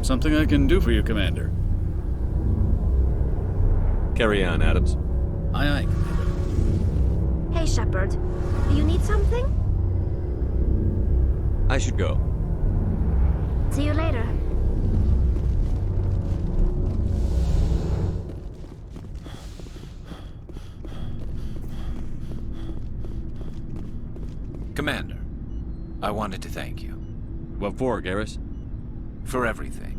Something I can do for you, Commander. Carry on, Adams. Aye, aye, Commander. Hey, Shepard. Do you need something? I should go. See you later. Commander, I wanted to thank you. What for, Garrus? For everything.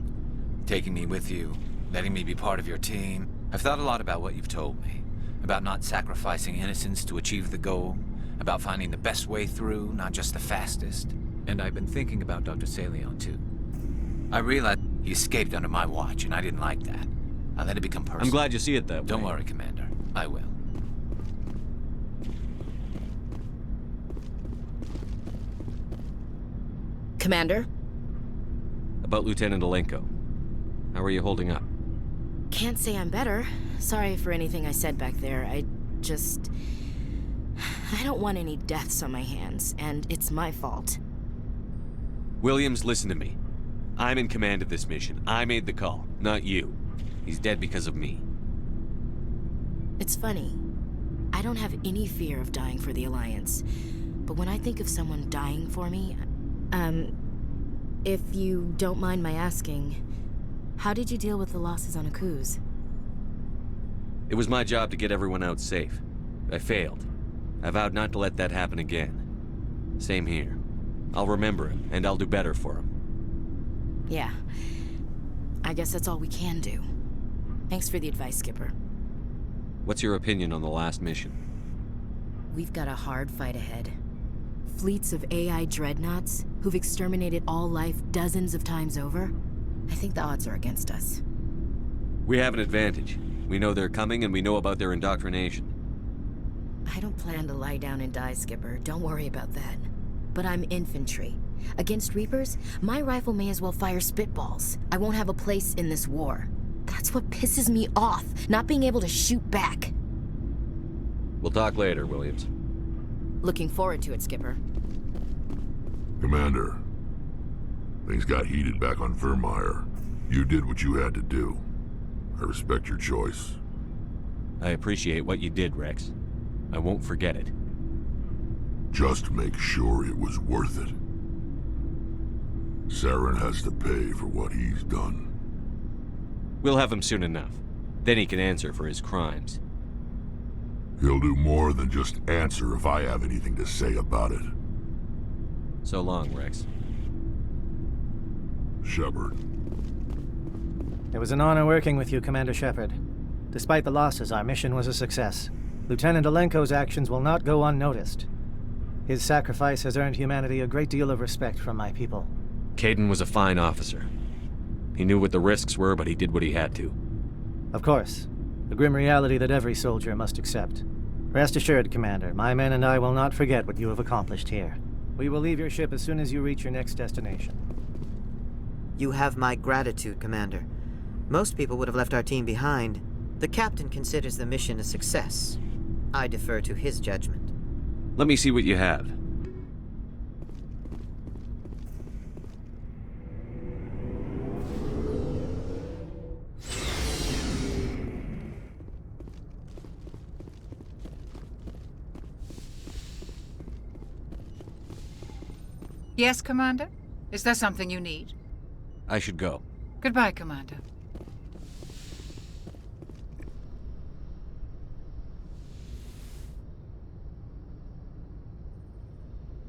Taking me with you, letting me be part of your team. I've thought a lot about what you've told me. About not sacrificing innocence to achieve the goal. About finding the best way through, not just the fastest. And I've been thinking about Dr. Saleon, too. I realized he escaped under my watch, and I didn't like that. I let it become personal. I'm glad you see it that way. Don't worry, Commander. I will. Commander? About Lieutenant Alenko. How are you holding up? Can't say I'm better. Sorry for anything I said back there. I don't want any deaths on my hands, and it's my fault. Williams, listen to me. I'm in command of this mission. I made the call, not you. He's dead because of me. It's funny. I don't have any fear of dying for the Alliance. But when I think of someone dying for me, if you don't mind my asking, how did you deal with the losses on Akuz? It was my job to get everyone out safe. I failed. I vowed not to let that happen again. Same here. I'll remember him, and I'll do better for him. Yeah. I guess that's all we can do. Thanks for the advice, Skipper. What's your opinion on the last mission? We've got a hard fight ahead. Fleets of AI dreadnoughts who've exterminated all life dozens of times over. I think the odds are against us. We have an advantage. We know they're coming, and we know about their indoctrination. I don't plan to lie down and die, Skipper. Don't worry about that. But I'm infantry. Against Reapers, my rifle may as well fire spitballs. I won't have a place in this war. That's what pisses me off, not being able to shoot back. We'll talk later, Williams. Looking forward to it, Skipper. Commander, things got heated back on Vermeer. You did what you had to do. I respect your choice. I appreciate what you did, Rex. I won't forget it. Just make sure it was worth it. Saren has to pay for what he's done. We'll have him soon enough. Then he can answer for his crimes. He'll do more than just answer if I have anything to say about it. So long, Rex. Shepard. It was an honor working with you, Commander Shepard. Despite the losses, our mission was a success. Lieutenant Alenko's actions will not go unnoticed. His sacrifice has earned humanity a great deal of respect from my people. Kaidan was a fine officer. He knew what the risks were, but he did what he had to. Of course. The grim reality that every soldier must accept. Rest assured, Commander, my men and I will not forget what you have accomplished here. We will leave your ship as soon as you reach your next destination. You have my gratitude, Commander. Most people would have left our team behind. The captain considers the mission a success. I defer to his judgment. Let me see what you have. Yes, Commander? Is there something you need? I should go. Goodbye, Commander.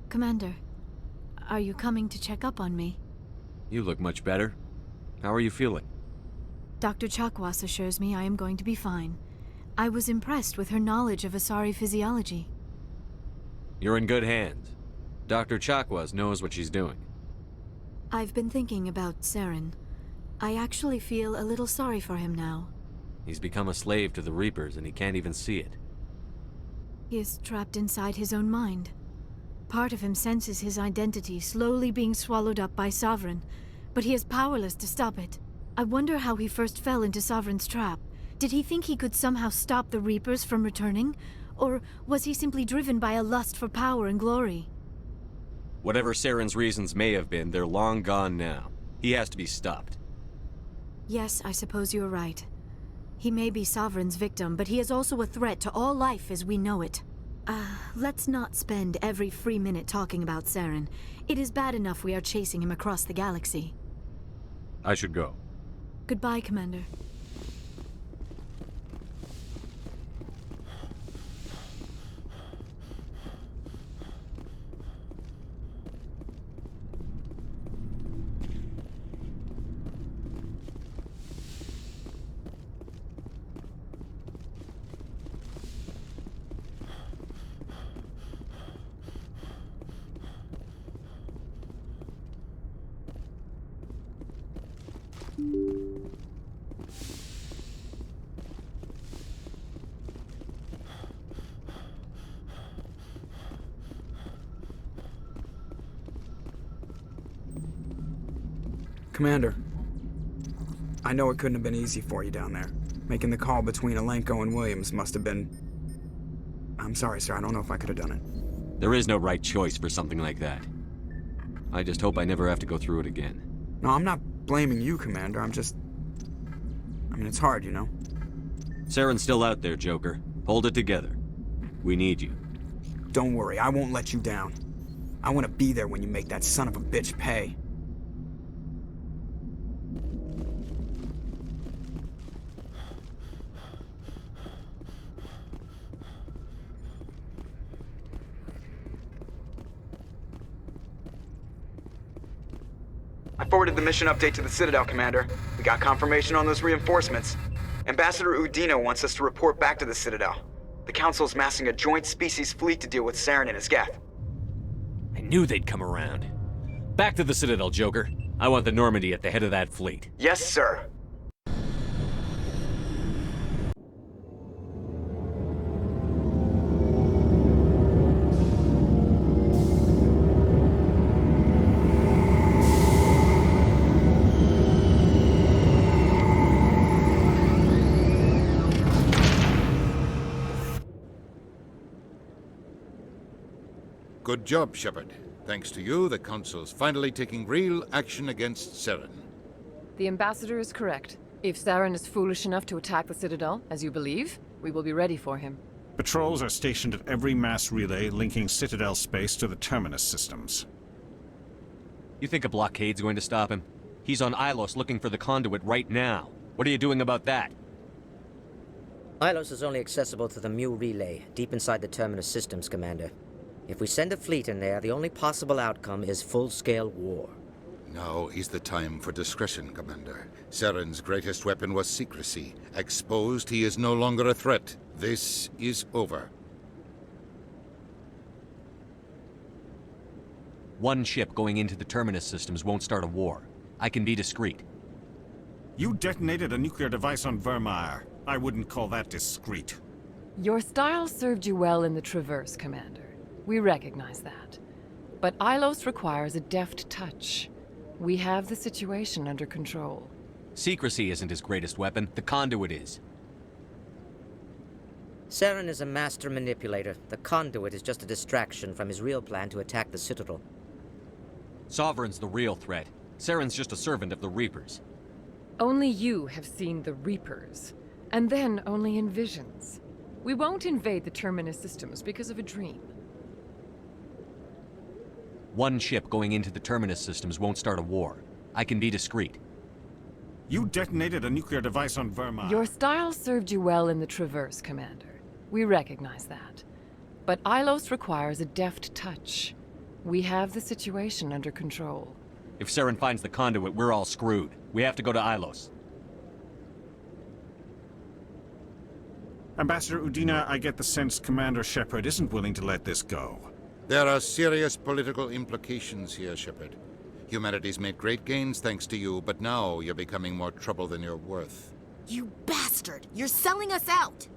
Commander, are you coming to check up on me? You look much better. How are you feeling? Dr. Chakwas assures me I am going to be fine. I was impressed with her knowledge of Asari physiology. You're in good hands. Dr. Chakwas knows what she's doing. I've been thinking about Saren. I actually feel a little sorry for him now. He's become a slave to the Reapers, and he can't even see it. He is trapped inside his own mind. Part of him senses his identity slowly being swallowed up by Sovereign, but he is powerless to stop it. I wonder how he first fell into Sovereign's trap. Did he think he could somehow stop the Reapers from returning? Or was he simply driven by a lust for power and glory? Whatever Saren's reasons may have been, they're long gone now. He has to be stopped. Yes, I suppose you're right. He may be Sovereign's victim, but he is also a threat to all life as we know it. Let's not spend every free minute talking about Saren. It is bad enough we are chasing him across the galaxy. I should go. Goodbye, Commander. Commander, I know it couldn't have been easy for you down there. Making the call between Alenko and Williams must have been... I'm sorry, sir. I don't know if I could have done it. There is no right choice for something like that. I just hope I never have to go through it again. No, I'm not blaming you, Commander. I'm just... I mean, it's hard, you know? Saren's still out there, Joker. Hold it together. We need you. Don't worry, I won't let you down. I want to be there when you make that son of a bitch pay. I forwarded the mission update to the Citadel, Commander. We got confirmation on those reinforcements. Ambassador Udino wants us to report back to the Citadel. The Council's massing a joint species fleet to deal with Saren and his Geth. I knew they'd come around. Back to the Citadel, Joker. I want the Normandy at the head of that fleet. Yes, sir. Good job, Shepard. Thanks to you, the Council's finally taking real action against Saren. The Ambassador is correct. If Saren is foolish enough to attack the Citadel, as you believe, we will be ready for him. Patrols are stationed at every mass relay linking Citadel space to the Terminus systems. You think a blockade's going to stop him? He's on Ilos looking for the conduit right now. What are you doing about that? Ilos is only accessible to the Mu relay, deep inside the Terminus systems, Commander. If we send a fleet in there, the only possible outcome is full-scale war. Now is the time for discretion, Commander. Saren's greatest weapon was secrecy. Exposed, he is no longer a threat. This is over. One ship going into the Terminus systems won't start a war. I can be discreet. You detonated a nuclear device on Vermeer. I wouldn't call that discreet. Your style served you well in the Traverse, Commander. We recognize that. But Ilos requires a deft touch. We have the situation under control. Secrecy isn't his greatest weapon. The conduit is. Saren is a master manipulator. The conduit is just a distraction from his real plan to attack the Citadel. Sovereign's the real threat. Saren's just a servant of the Reapers. Only you have seen the Reapers. And then only in visions. We won't invade the Terminus systems because of a dream. One ship going into the Terminus systems won't start a war. I can be discreet. You detonated a nuclear device on Vermeer. Your style served you well in the Traverse, Commander. We recognize that. But Ilos requires a deft touch. We have the situation under control. If Saren finds the conduit, we're all screwed. We have to go to Ilos. Ambassador Udina, I get the sense Commander Shepard isn't willing to let this go. There are serious political implications here, Shepard. Humanity's made great gains thanks to you, but now you're becoming more trouble than you're worth. You bastard! You're selling us out!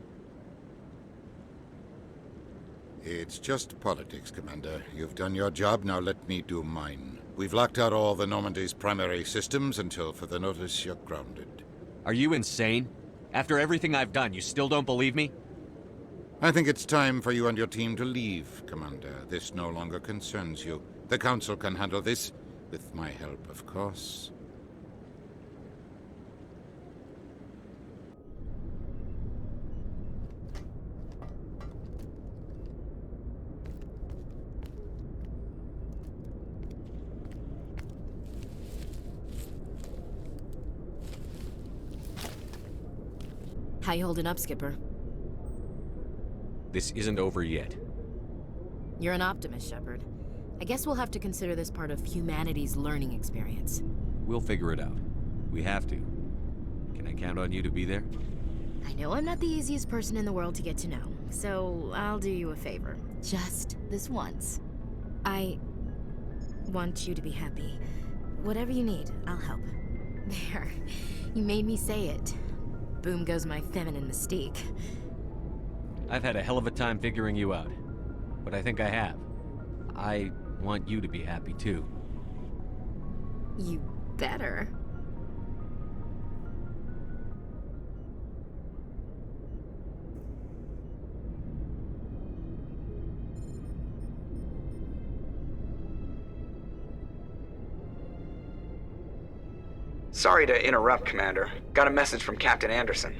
It's just politics, Commander. You've done your job, now let me do mine. We've locked out all the Normandy's primary systems until further notice you're grounded. Are you insane? After everything I've done, you still don't believe me? I think it's time for you and your team to leave, Commander. This no longer concerns you. The Council can handle this, with my help, of course. How you holding up, Skipper? This isn't over yet. You're an optimist, Shepard. I guess we'll have to consider this part of humanity's learning experience. We'll figure it out. We have to. Can I count on you to be there? I know I'm not the easiest person in the world to get to know, so I'll do you a favor. Just this once. I want you to be happy. Whatever you need, I'll help. There. You made me say it. Boom goes my feminine mystique. I've had a hell of a time figuring you out. But I think I have. I want you to be happy too. You better. Sorry to interrupt, Commander. Got a message from Captain Anderson.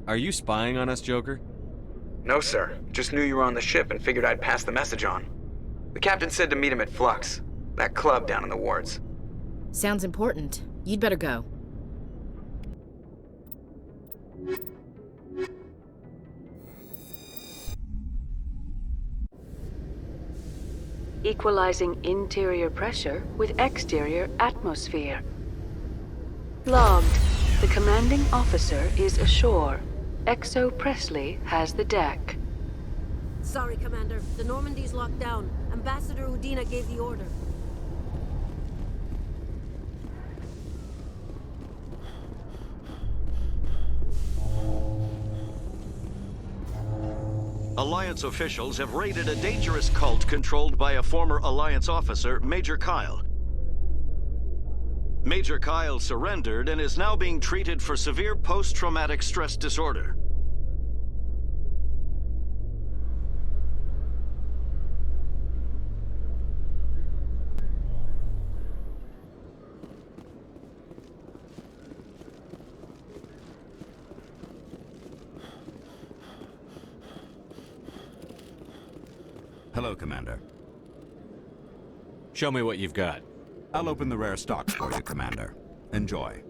Are you spying on us, Joker? No, sir. Just knew you were on the ship and figured I'd pass the message on. The captain said to meet him at Flux, that club down in the wards. Sounds important. You'd better go. Equalizing interior pressure with exterior atmosphere. Logged. The commanding officer is ashore. Exo Presley has the deck. Sorry, Commander. The Normandy's locked down. Ambassador Udina gave the order. Alliance officials have raided a dangerous cult controlled by a former Alliance officer, Major Kyle. Major Kyle surrendered and is now being treated for severe post-traumatic stress disorder. Hello, Commander. Show me what you've got. I'll open the rare stock for you, Commander. Enjoy.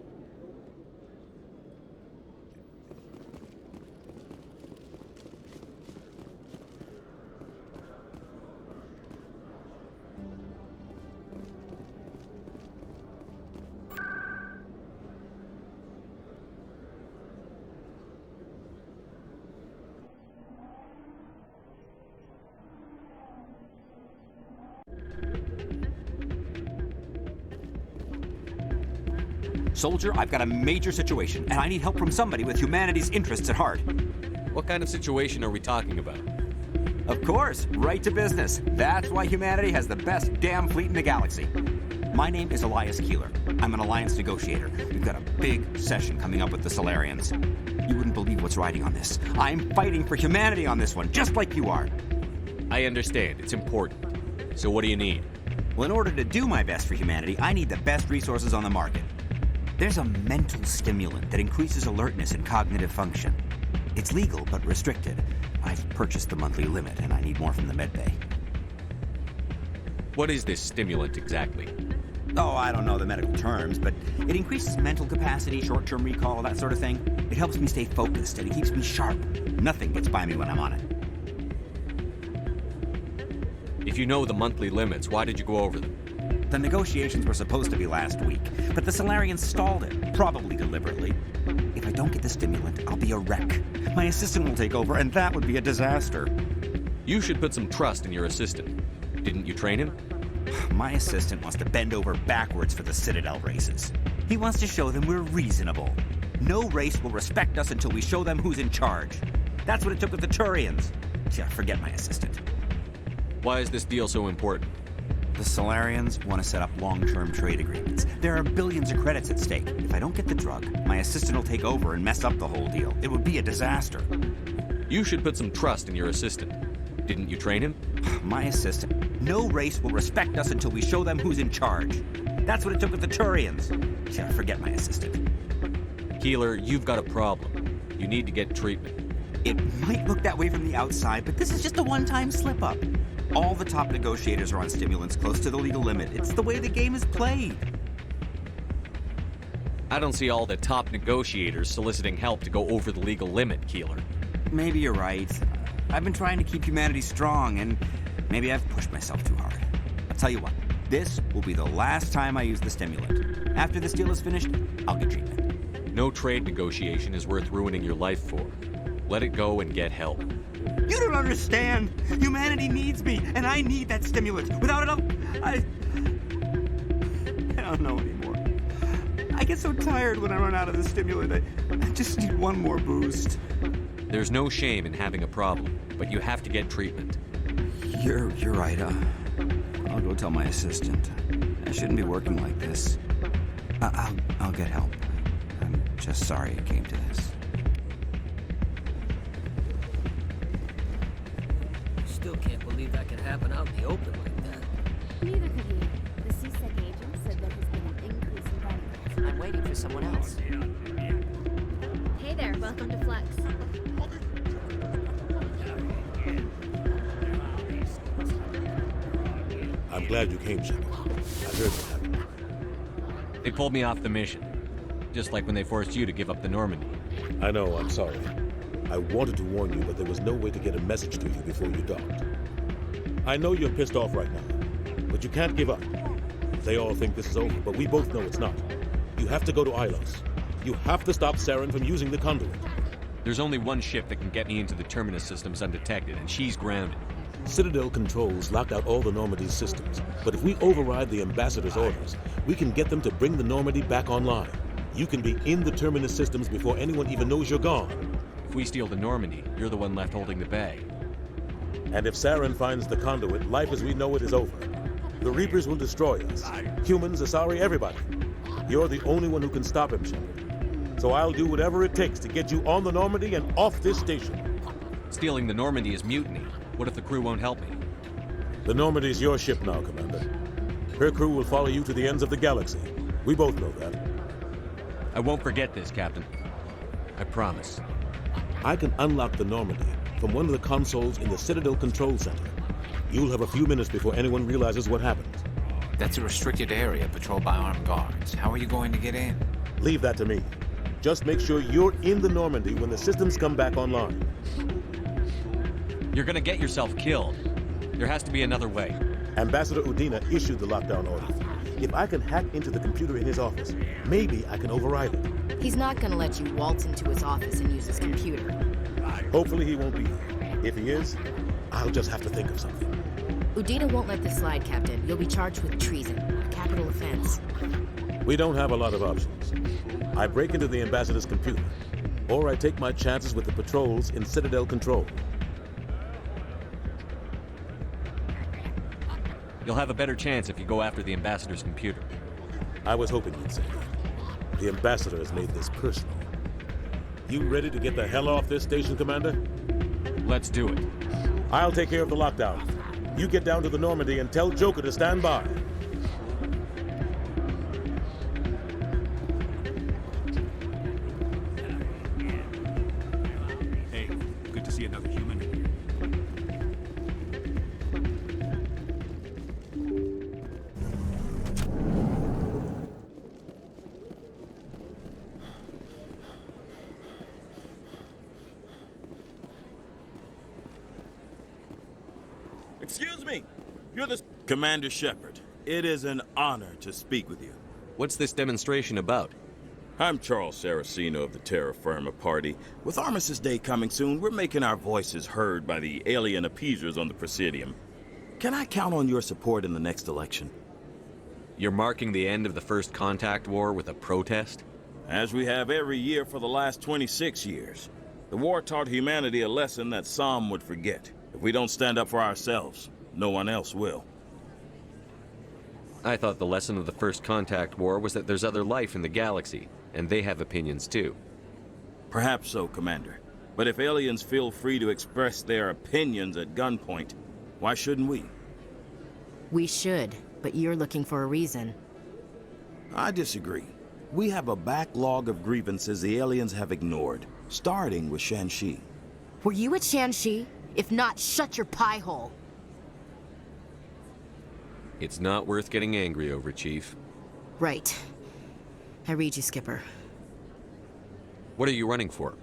Soldier, I've got a major situation, and I need help from somebody with humanity's interests at heart. What kind of situation are we talking about? Of course, right to business. That's why humanity has the best damn fleet in the galaxy. My name is Elias Keeler. I'm an Alliance negotiator. We've got a big session coming up with the Solarians. You wouldn't believe what's riding on this. I'm fighting for humanity on this one, just like you are. I understand. It's important. So what do you need? Well, in order to do my best for humanity, I need the best resources on the market. There's a mental stimulant that increases alertness and cognitive function. It's legal, but restricted. I've purchased the monthly limit, and I need more from the medbay. What is this stimulant exactly? Oh, I don't know the medical terms, but it increases mental capacity, short-term recall, that sort of thing. It helps me stay focused, and it keeps me sharp. Nothing gets by me when I'm on it. If you know the monthly limits, why did you go over them? The negotiations were supposed to be last week, but the Solarians stalled it, probably deliberately. If I don't get the stimulant, I'll be a wreck. My assistant will take over, and that would be a disaster. You should put some trust in your assistant. Didn't you train him? My assistant wants to bend over backwards for the Citadel races. He wants to show them we're reasonable. No race will respect us until we show them who's in charge. That's what it took with the Turians. Yeah, forget my assistant. Why is this deal so important? The Solarians want to set up long-term trade agreements. There are billions of credits at stake. If I don't get the drug, my assistant will take over and mess up the whole deal. It would be a disaster. You should put some trust in your assistant. Didn't you train him? My assistant. No race will respect us until we show them who's in charge. That's what it took with the Turians. Yeah, forget my assistant. Keeler, you've got a problem. You need to get treatment. It might look that way from the outside, but this is just a one-time slip-up. All the top negotiators are on stimulants close to the legal limit. It's the way the game is played. I don't see all the top negotiators soliciting help to go over the legal limit, Keeler. Maybe you're right. I've been trying to keep humanity strong, and maybe I've pushed myself too hard. I'll tell you what, this will be the last time I use the stimulant. After this deal is finished, I'll get treatment. No trade negotiation is worth ruining your life for. Let it go and get help. You don't understand! Humanity needs me, and I need that stimulant. Without it, I don't know anymore. I get so tired when I run out of the stimulant. I just need one more boost. There's no shame in having a problem, but you have to get treatment. You're right. I'll go tell my assistant. I shouldn't be working like this. I'll get help. I'm just sorry it came to this. Still can't believe that could happen out in the open like that. Neither could he. The CSEC agent said there has been an increase in violence. I'm waiting for someone else. Hey there, welcome to Flex. I'm glad you came, Shepard. I heard what happened. They pulled me off the mission. Just like when they forced you to give up the Normandy. I know, I'm sorry. I wanted to warn you, but there was no way to get a message to you before you docked. I know you're pissed off right now, but you can't give up. They all think this is over, but we both know it's not. You have to go to Ilos. You have to stop Saren from using the conduit. There's only one ship that can get me into the Terminus systems undetected, and she's grounded. Citadel controls locked out all the Normandy's systems, but if we override the Ambassador's orders, we can get them to bring the Normandy back online. You can be in the Terminus systems before anyone even knows you're gone. If we steal the Normandy, you're the one left holding the bag. And if Saren finds the conduit, life as we know it is over. The Reapers will destroy us. Humans, Asari, everybody. You're the only one who can stop him, Shepard. So I'll do whatever it takes to get you on the Normandy and off this station. Stealing the Normandy is mutiny. What if the crew won't help me? The Normandy's your ship now, Commander. Her crew will follow you to the ends of the galaxy. We both know that. I won't forget this, Captain. I promise. I can unlock the Normandy from one of the consoles in the Citadel Control Center. You'll have a few minutes before anyone realizes what happened. That's a restricted area patrolled by armed guards. How are you going to get in? Leave that to me. Just make sure you're in the Normandy when the systems come back online. You're gonna get yourself killed. There has to be another way. Ambassador Udina issued the lockdown order. If I can hack into the computer in his office, maybe I can override it. He's not gonna let you waltz into his office and use his computer. Hopefully he won't be there. If he is, I'll just have to think of something. Udina won't let this slide, Captain. You'll be charged with treason, a capital offense. We don't have a lot of options. I break into the Ambassador's computer, or I take my chances with the patrols in Citadel Control. You'll have a better chance if you go after the Ambassador's computer. I was hoping you'd say that. The Ambassador has made this personal. You ready to get the hell off this station, Commander? Let's do it. I'll take care of the lockdown. You get down to the Normandy and tell Joker to stand by. Hey, good to see another human in here. Excuse me! You're the... Commander Shepard. It is an honor to speak with you. What's this demonstration about? I'm Charles Saraceno of the Terra Firma Party. With Armistice Day coming soon, we're making our voices heard by the alien appeasers on the Presidium. Can I count on your support in the next election? You're marking the end of the First Contact War with a protest? As we have every year for the last 26 years. The war taught humanity a lesson that some would forget. If we don't stand up for ourselves, no one else will. I thought the lesson of the First Contact War was that there's other life in the galaxy, and they have opinions too. Perhaps so, Commander. But if aliens feel free to express their opinions at gunpoint, why shouldn't we? We should, but you're looking for a reason. I disagree. We have a backlog of grievances the aliens have ignored, starting with Shanxi. Were you at Shanxi? If not, shut your pie hole. It's not worth getting angry over, Chief. Right. I read you, Skipper. What are you running for?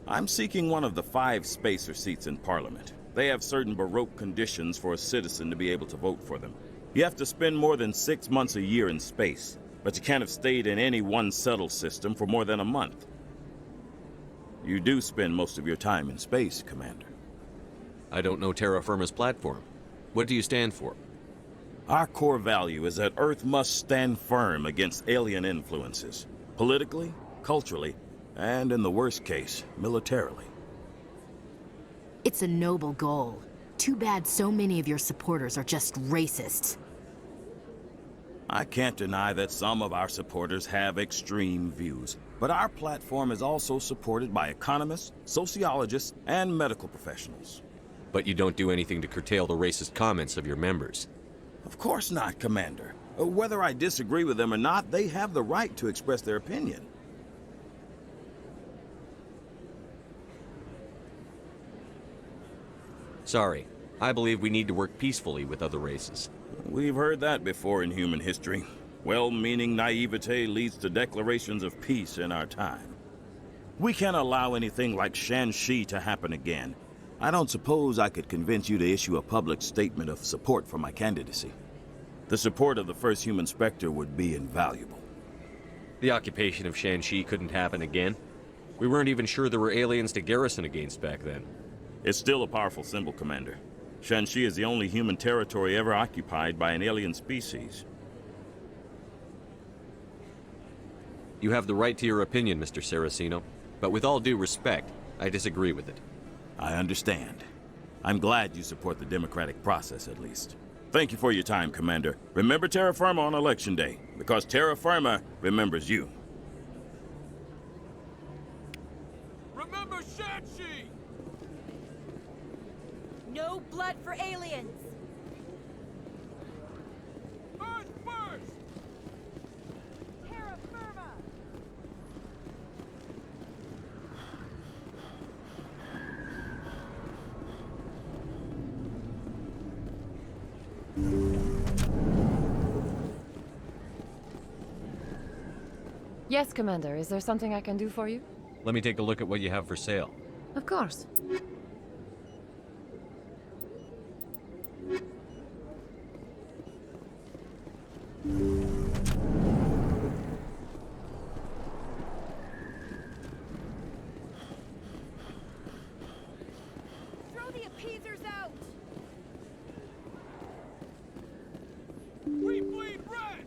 I'm seeking one of the 5 spacer seats in Parliament. They have certain Baroque conditions for a citizen to be able to vote for them. You have to spend more than 6 months a year in space, but you can't have stayed in any one settled system for more than a month. You do spend most of your time in space, Commander. I don't know terra firma's platform. What do you stand for? Our core value is that Earth must stand firm against alien influences, politically, culturally, and in the worst case, militarily. It's a noble goal. Too bad so many of your supporters are just racists. I can't deny that some of our supporters have extreme views, but our platform is also supported by economists, sociologists, and medical professionals. But you don't do anything to curtail the racist comments of your members. Of course not, Commander. Whether I disagree with them or not, they have the right to express their opinion. Sorry. I believe we need to work peacefully with other races. We've heard that before in human history. Well-meaning naivete leads to declarations of peace in our time. We can't allow anything like Shanxi to happen again. I don't suppose I could convince you to issue a public statement of support for my candidacy. The support of the first human Spectre would be invaluable. The occupation of Shanxi couldn't happen again. We weren't even sure there were aliens to garrison against back then. It's still a powerful symbol, Commander. Shanxi is the only human territory ever occupied by an alien species. You have the right to your opinion, Mr. Saraceno, but with all due respect, I disagree with it. I understand. I'm glad you support the democratic process, at least. Thank you for your time, Commander. Remember terra firma on Election Day, because terra firma remembers you. Remember Shanxi! No blood for aliens! Earth first! Terra firma! Yes, Commander. Is there something I can do for you? Let me take a look at what you have for sale. Of course. Throw the appeasers out! We bleed red!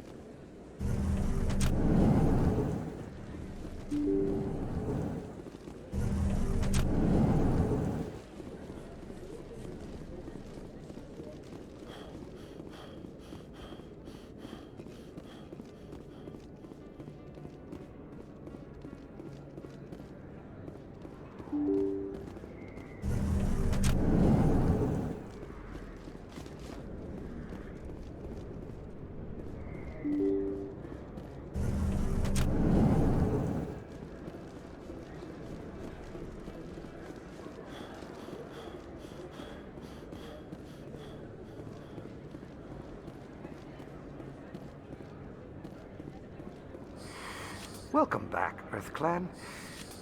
Welcome back, Earth Clan.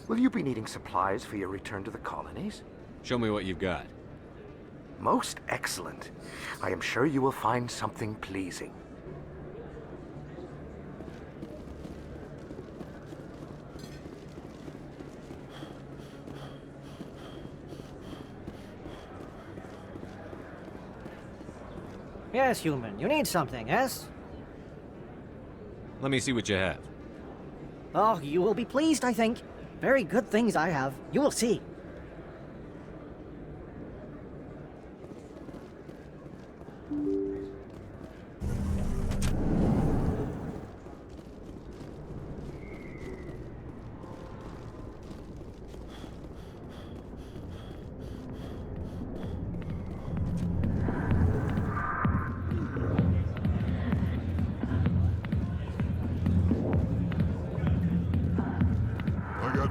Will you be needing supplies for your return to the colonies? Show me what you've got. Most excellent. I am sure you will find something pleasing. Yes, human. You need something, yes? Let me see what you have. Oh, you will be pleased, I think. Very good things I have. You will see.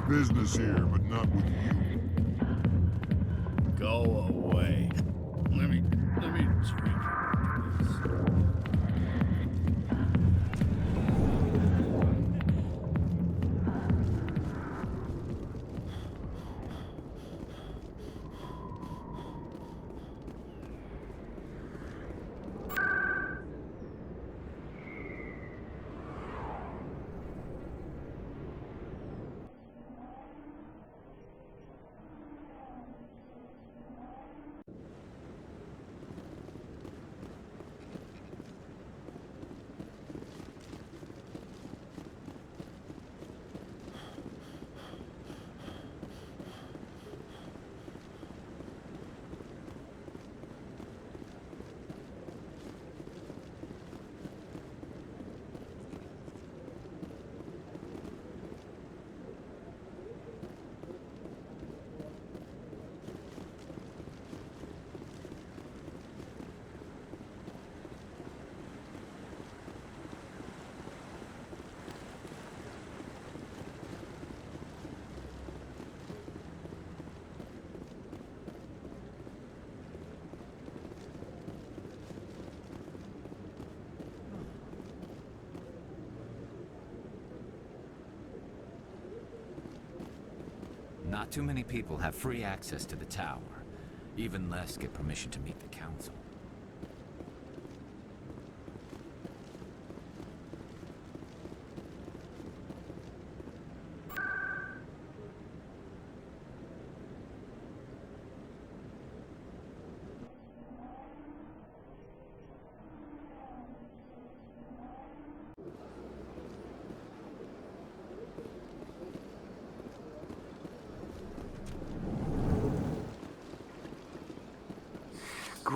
Business here, but not with you. Go away. Let me drink this. Not too many people have free access to the tower. Even less get permission to meet the council.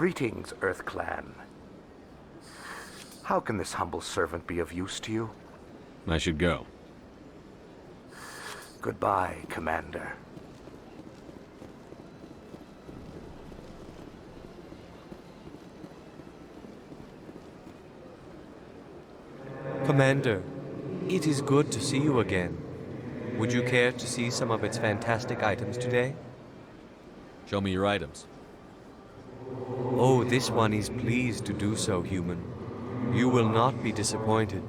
Greetings, Earth Clan. How can this humble servant be of use to you? I should go. Goodbye, Commander. Commander, it is good to see you again. Would you care to see some of its fantastic items today? Show me your items. Oh, this one is pleased to do so, human. You will not be disappointed.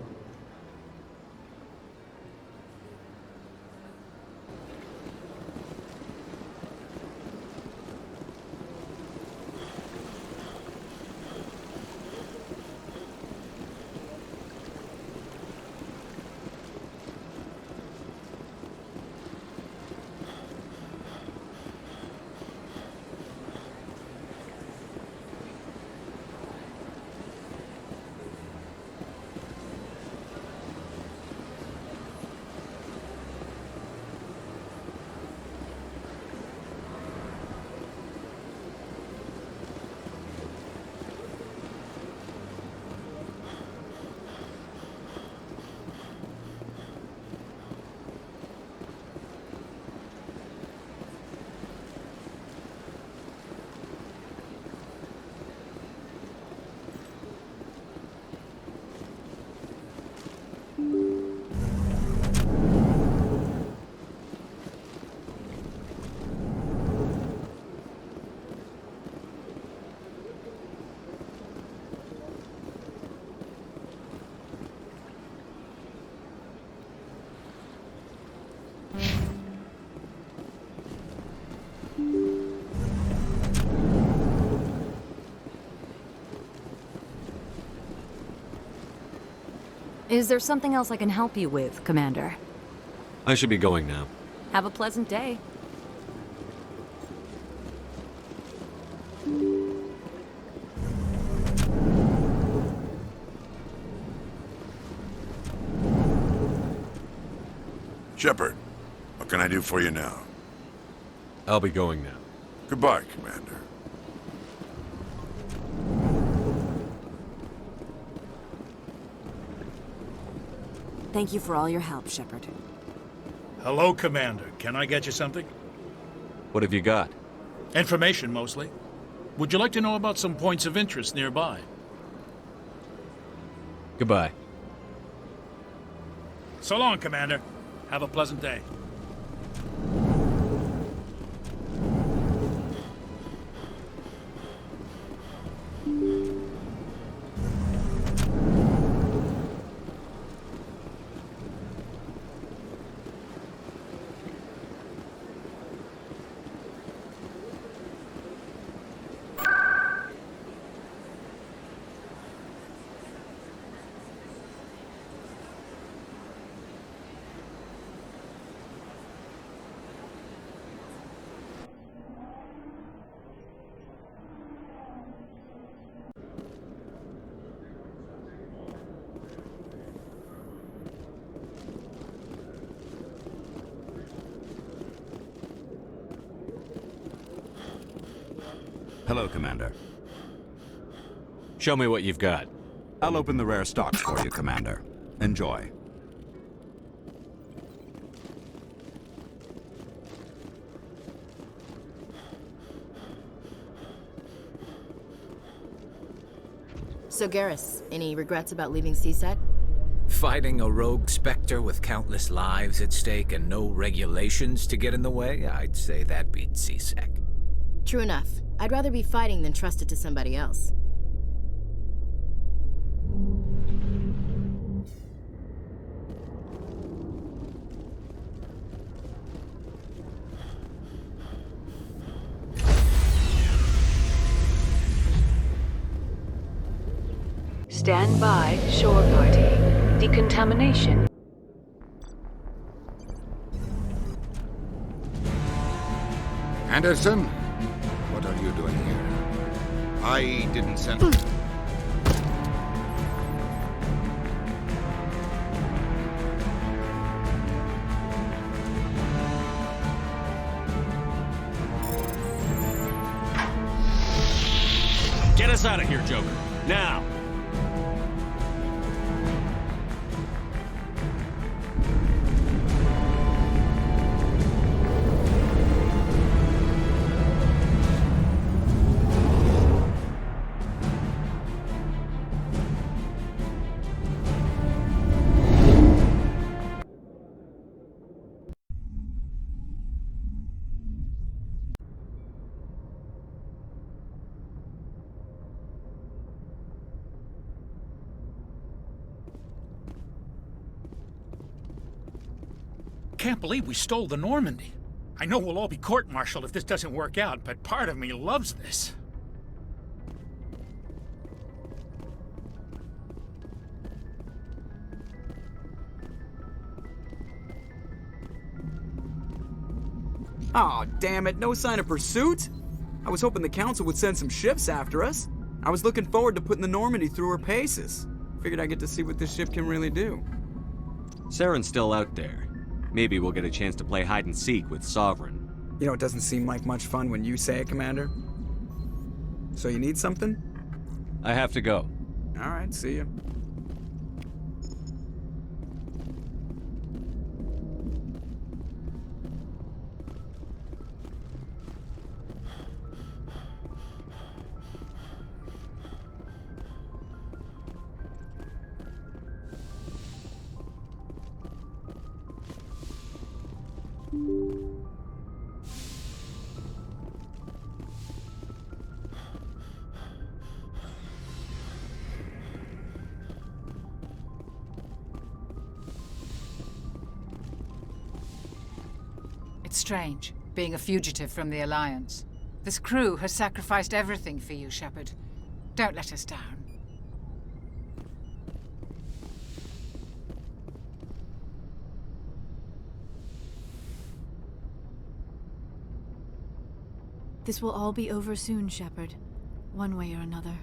Is there something else I can help you with, Commander? I should be going now. Have a pleasant day. Shepard, what can I do for you now? I'll be going now. Goodbye, Commander. Thank you for all your help, Shepard. Hello, Commander. Can I get you something? What have you got? Information, mostly. Would you like to know about some points of interest nearby? Goodbye. So long, Commander. Have a pleasant day. Hello, Commander. Show me what you've got. I'll open the rare stocks for you, Commander. Enjoy. So, Garrus, any regrets about leaving CSEC? Fighting a rogue Spectre with countless lives at stake and no regulations to get in the way? I'd say that beats CSEC. True enough. I'd rather be fighting than trust it to somebody else. Stand by, shore party. Decontamination. Anderson, what are you doing here? I didn't send... Get us out of here, Joker. Now! Can't believe we stole the Normandy. I know we'll all be court-martialed if this doesn't work out, but part of me loves this. Aw, damn it, no sign of pursuit? I was hoping the Council would send some ships after us. I was looking forward to putting the Normandy through her paces. Figured I'd get to see what this ship can really do. Saren's still out there. Maybe we'll get a chance to play hide-and-seek with Sovereign. You know, it doesn't seem like much fun when you say it, Commander. So you need something? I have to go. All right, see ya. It's strange, being a fugitive from the Alliance. This crew has sacrificed everything for you, Shepard. Don't let us down. This will all be over soon, Shepard. One way or another.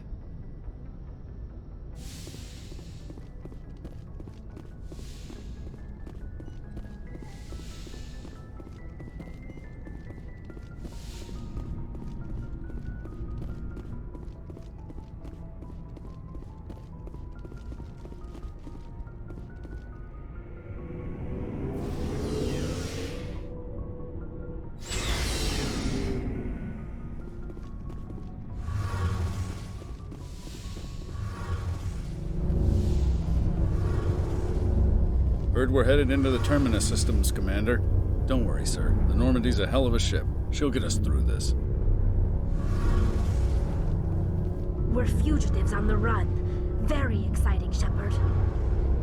Heard we're headed into the Terminus systems, Commander. Don't worry, sir. The Normandy's a hell of a ship. She'll get us through this. We're fugitives on the run. Very exciting, Shepard.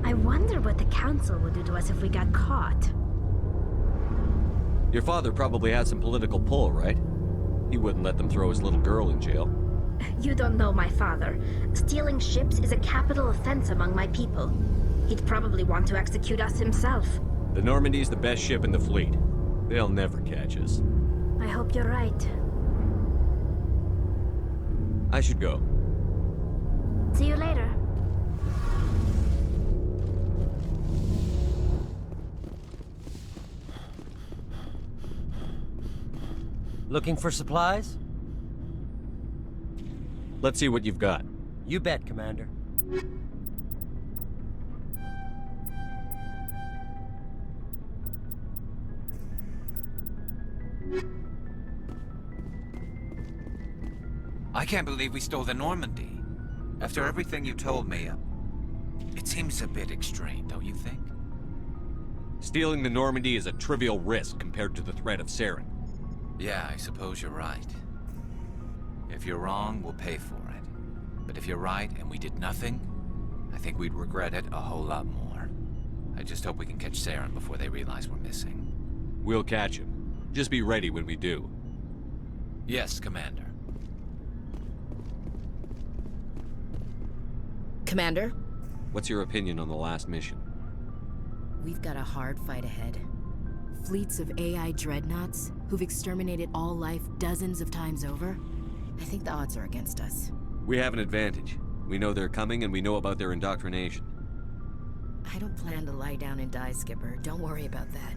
I wonder what the Council would do to us if we got caught. Your father probably had some political pull, right? He wouldn't let them throw his little girl in jail. You don't know my father. Stealing ships is a capital offense among my people. He'd probably want to execute us himself. The Normandy's the best ship in the fleet. They'll never catch us. I hope you're right. I should go. See you later. Looking for supplies? Let's see what you've got. You bet, Commander. I can't believe we stole the Normandy. After everything you told me, it seems a bit extreme, don't you think? Stealing the Normandy is a trivial risk compared to the threat of Saren. Yeah, I suppose you're right. If you're wrong, we'll pay for it. But if you're right and we did nothing, I think we'd regret it a whole lot more. I just hope we can catch Saren before they realize we're missing. We'll catch him. Just be ready when we do. Yes, Commander. Commander? What's your opinion on the last mission? We've got a hard fight ahead. Fleets of AI dreadnoughts who've exterminated all life dozens of times over. I think the odds are against us. We have an advantage. We know they're coming and we know about their indoctrination. I don't plan to lie down and die, Skipper. Don't worry about that.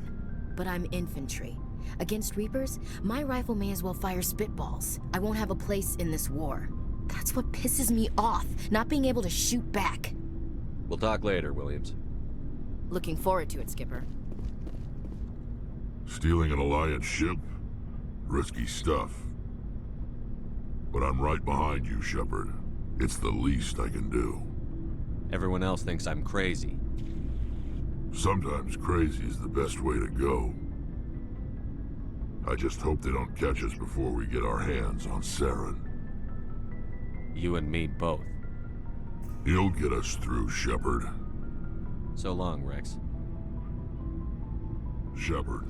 But I'm infantry. Against Reapers, my rifle may as well fire spitballs. I won't have a place in this war. That's what pisses me off, not being able to shoot back. We'll talk later, Williams. Looking forward to it, Skipper. Stealing an Alliance ship? Risky stuff. But I'm right behind you, Shepard. It's the least I can do. Everyone else thinks I'm crazy. Sometimes crazy is the best way to go. I just hope they don't catch us before we get our hands on Saren. You and me both. He'll get us through, Shepard. So long, Rex. Shepard.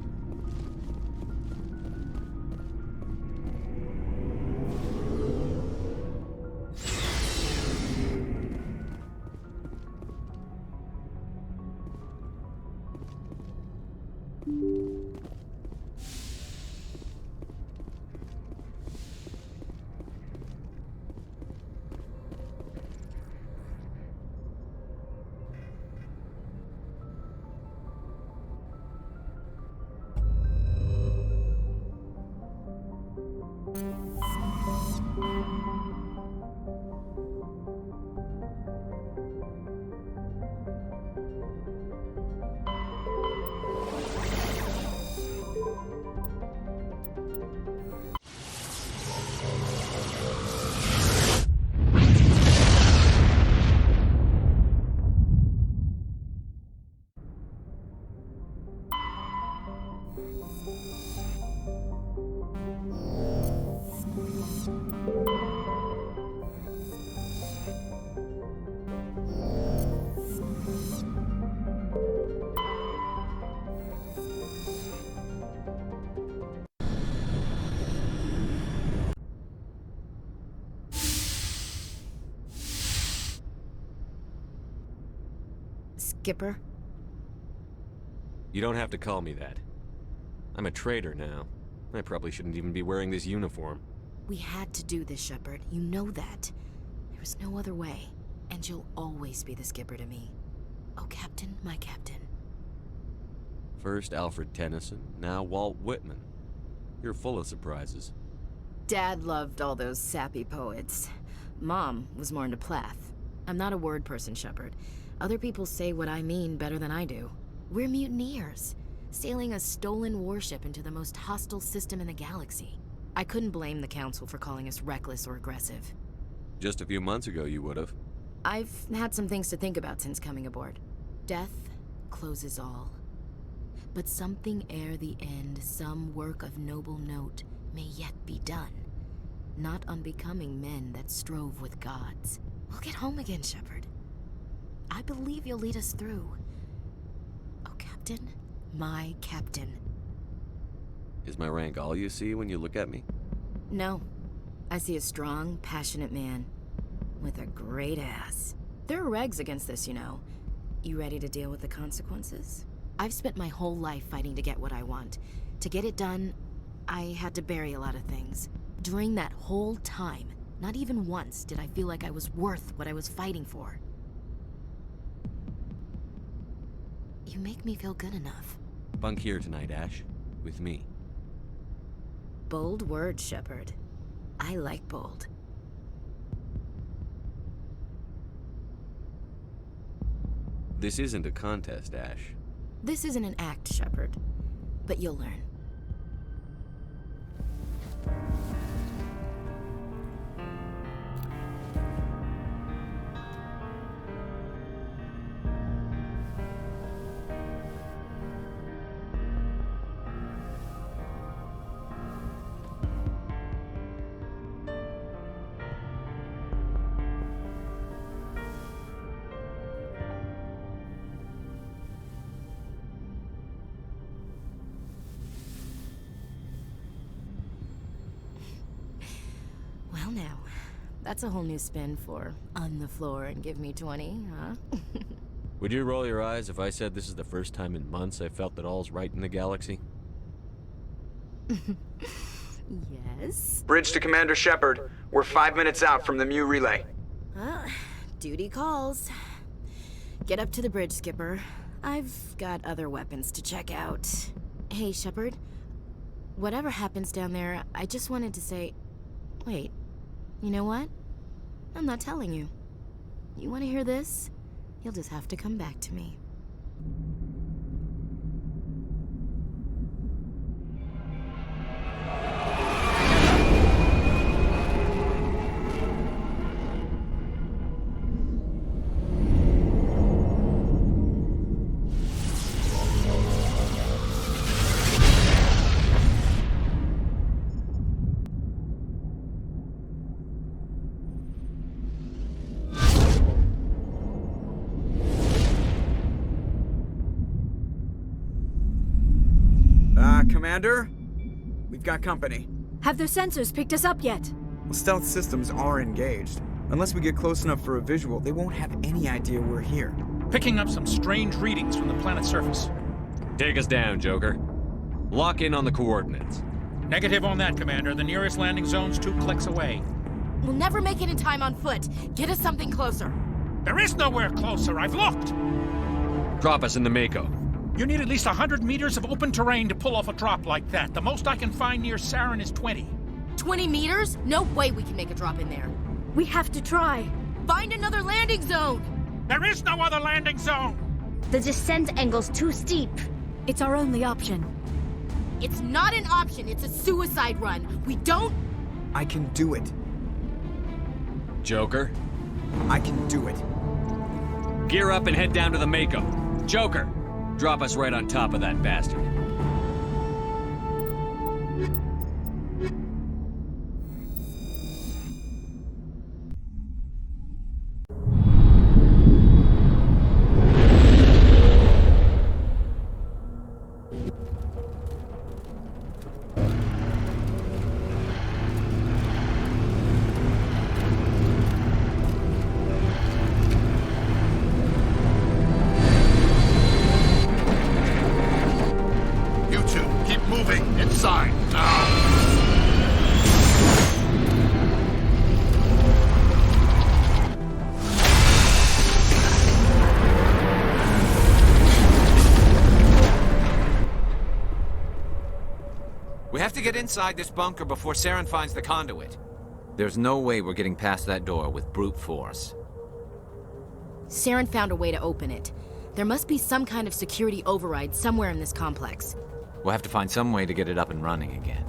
Skipper? You don't have to call me that. I'm a traitor now. I probably shouldn't even be wearing this uniform. We had to do this, Shepard. You know that. There was no other way. And you'll always be the Skipper to me. Oh, Captain, my Captain. First Alfred Tennyson, now Walt Whitman. You're full of surprises. Dad loved all those sappy poets. Mom was more into Plath. I'm not a word person, Shepard. Other people say what I mean better than I do. We're mutineers, sailing a stolen warship into the most hostile system in the galaxy. I couldn't blame the Council for calling us reckless or aggressive. Just a few months ago, you would've. I've had some things to think about since coming aboard. Death closes all. But something ere the end, some work of noble note, may yet be done. Not unbecoming men that strove with gods. We'll get home again, Shepard. I believe you'll lead us through. Oh, Captain, my Captain. Is my rank all you see when you look at me? No. I see a strong, passionate man. With a great ass. There are regs against this, you know. You ready to deal with the consequences? I've spent my whole life fighting to get what I want. To get it done, I had to bury a lot of things. During that whole time, not even once did I feel like I was worth what I was fighting for. You make me feel good enough. Bunk here tonight, Ash. With me. Bold words, Shepard. I like bold. This isn't a contest, Ash. This isn't an act, Shepard. But you'll learn. That's a whole new spin for on the floor and give me 20, huh? Would you roll your eyes if I said this is the first time in months I felt that all's right in the galaxy? Yes? Bridge to Commander Shepard. We're 5 minutes out from the Mu relay. Duty calls. Get up to the bridge, Skipper. I've got other weapons to check out. Hey, Shepard. Whatever happens down there, I just wanted to say... Wait, you know what? I'm not telling you. You want to hear this? You'll just have to come back to me. Commander? We've got company. Have their sensors picked us up yet? Well, stealth systems are engaged. Unless we get close enough for a visual, they won't have any idea we're here. Picking up some strange readings from the planet's surface. Take us down, Joker. Lock in on the coordinates. Negative on that, Commander. The nearest landing zone's 2 clicks away. We'll never make it in time on foot. Get us something closer. There is nowhere closer. I've looked. Drop us in the Mako. You need at least 100 meters of open terrain to pull off a drop like that. The most I can find near Saren is 20. 20 meters? No way we can make a drop in there. We have to try. Find another landing zone! There is no other landing zone! The descent angle's too steep. It's our only option. It's not an option, it's a suicide run. We don't... I can do it. Joker? I can do it. Gear up and head down to the Mako. Joker, drop us right on top of that bastard. We have to get inside this bunker before Saren finds the conduit. There's no way we're getting past that door with brute force. Saren found a way to open it. There must be some kind of security override somewhere in this complex. We'll have to find some way to get it up and running again.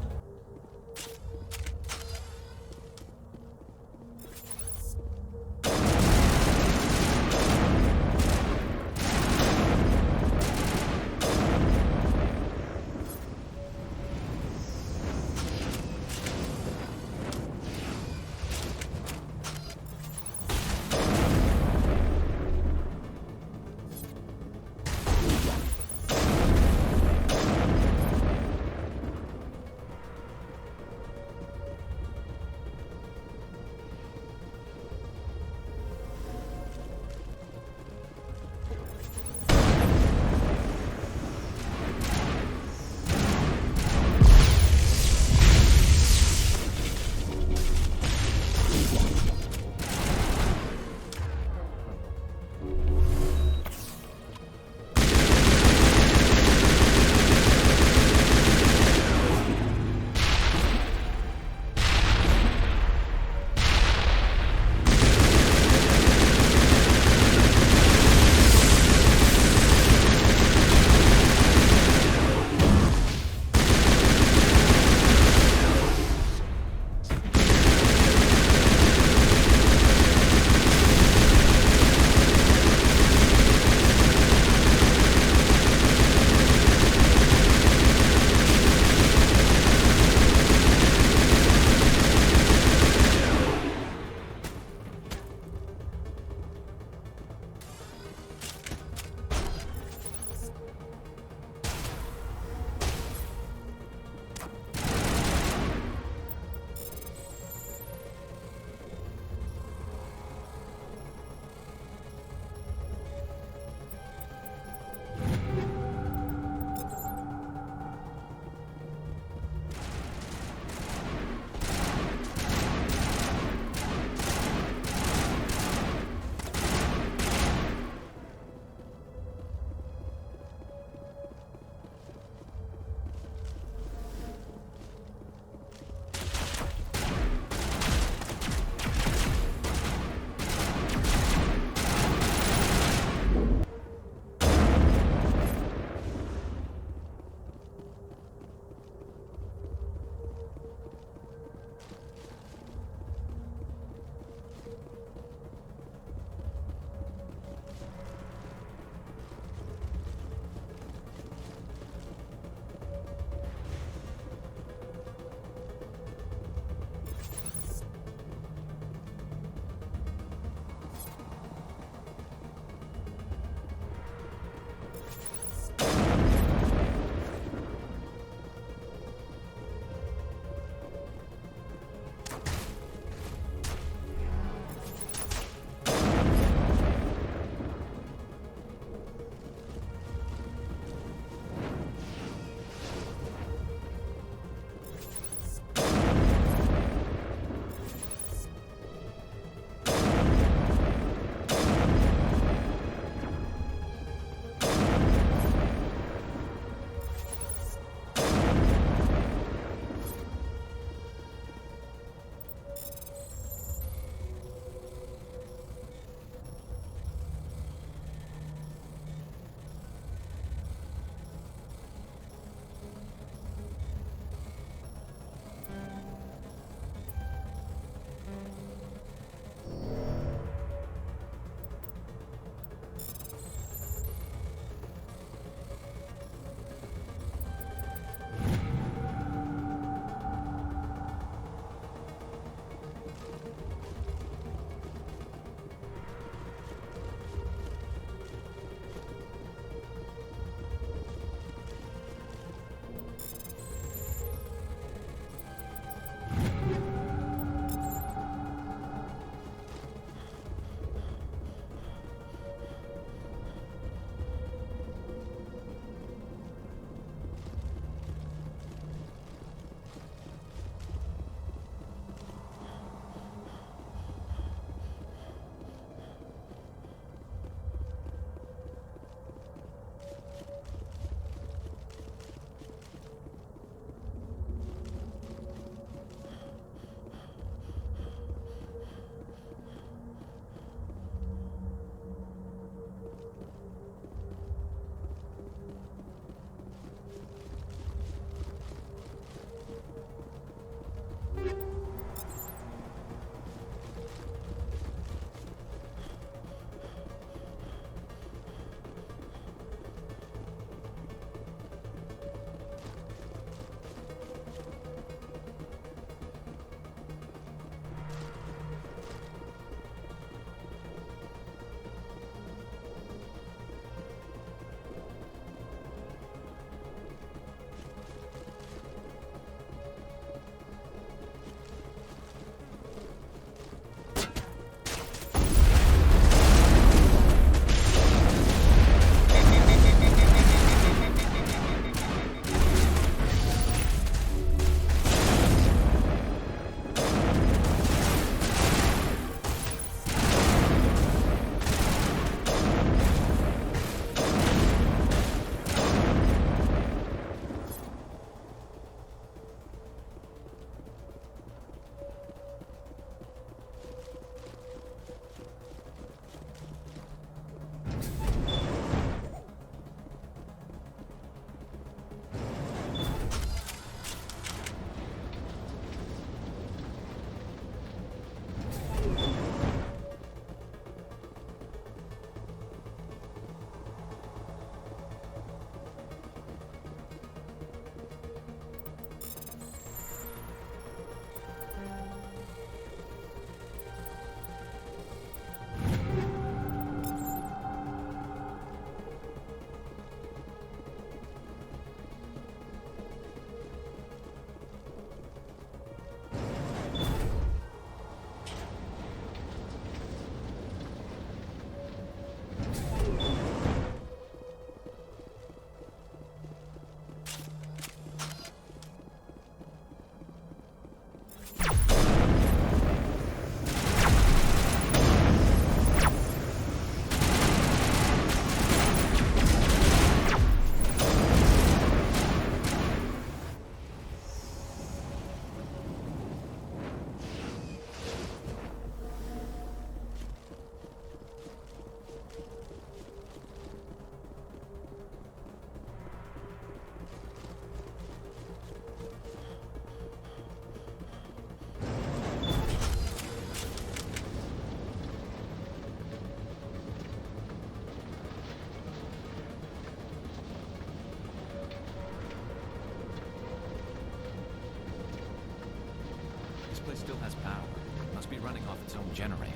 place still has power. It must be running off its own generator.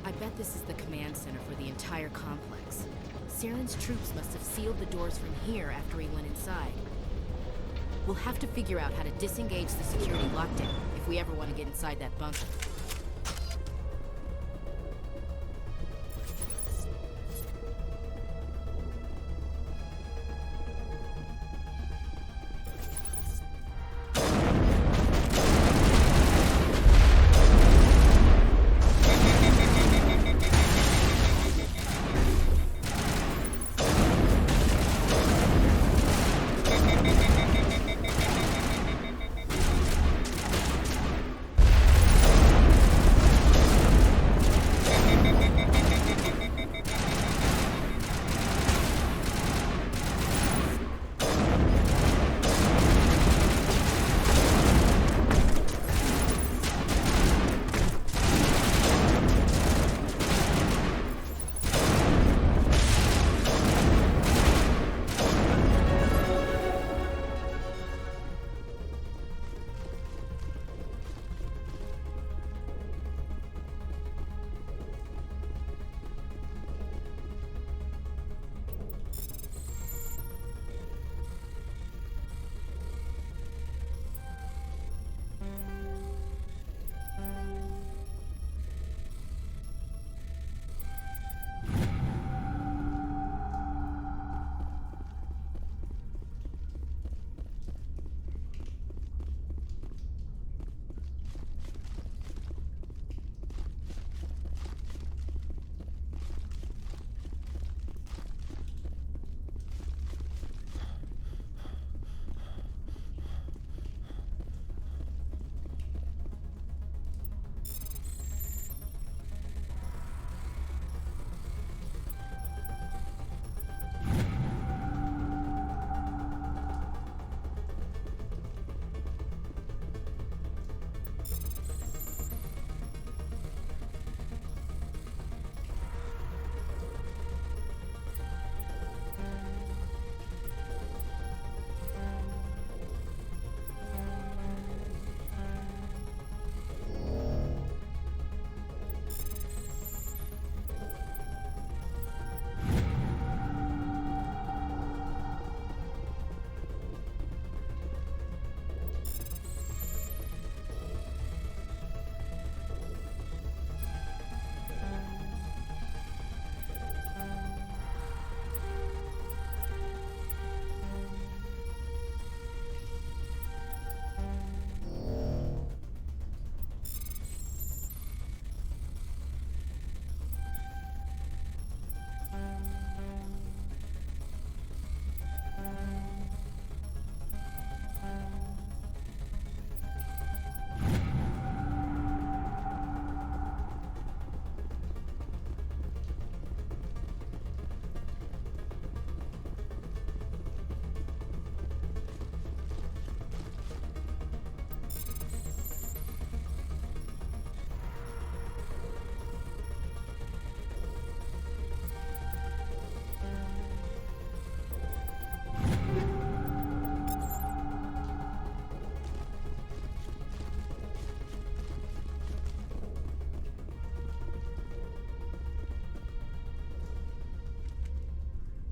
I bet this is the command center for the entire complex. Saren's troops must have sealed the doors from here after he went inside. We'll have to figure out how to disengage the security lockdown if we ever want to get inside that bunker.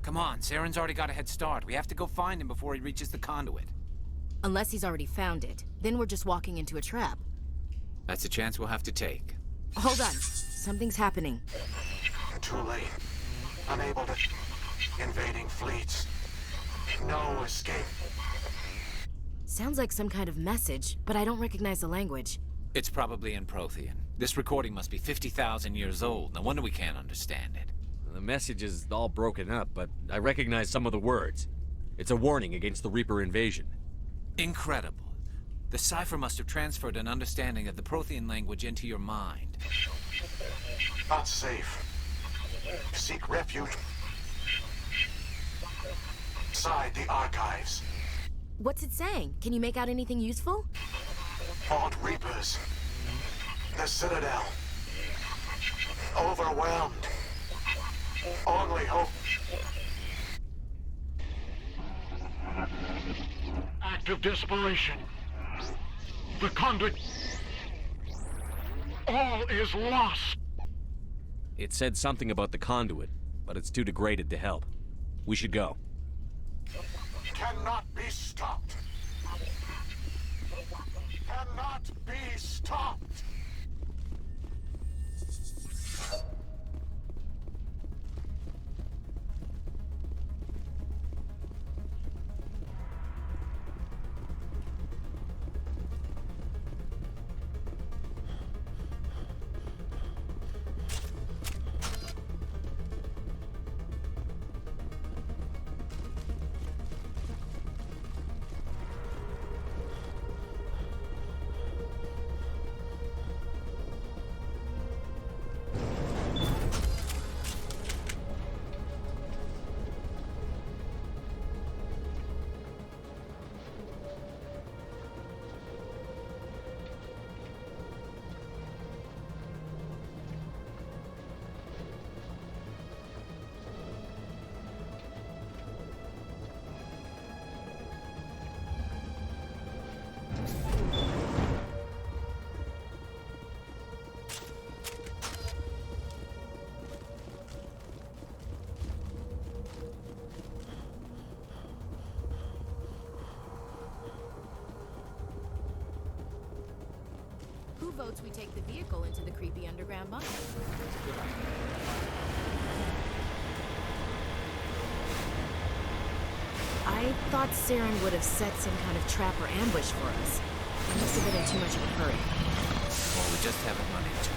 Come on, Saren's already got a head start. We have to go find him before he reaches the conduit. Unless he's already found it. Then we're just walking into a trap. That's a chance we'll have to take. Hold on. Something's happening. Too late. Unable to... Invading fleets. No escape. Sounds like some kind of message, but I don't recognize the language. It's probably in Prothean. This recording must be 50,000 years old. No wonder we can't understand it. The message is all broken up, but I recognize some of the words. It's a warning against the Reaper invasion. Incredible. The cipher must have transferred an understanding of the Prothean language into your mind. Not safe. Seek refuge inside the archives. What's it saying? Can you make out anything useful? Fought Reapers. The Citadel. Overwhelmed. Only hope. Act of desperation. The conduit. all is lost. It said something about the conduit, but it's too degraded to help. We should go. Cannot be stopped. Cannot be stopped. Who votes we take the vehicle into the creepy underground bunker? I thought Saren would have set some kind of trap or ambush for us. We must have been in too much of a hurry. Or we just haven't run into it.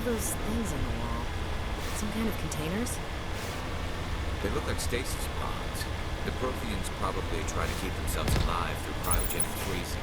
Those things on the wall. Some kind of containers? They look like stasis pods. The Protheans probably try to keep themselves alive through cryogenic freezing.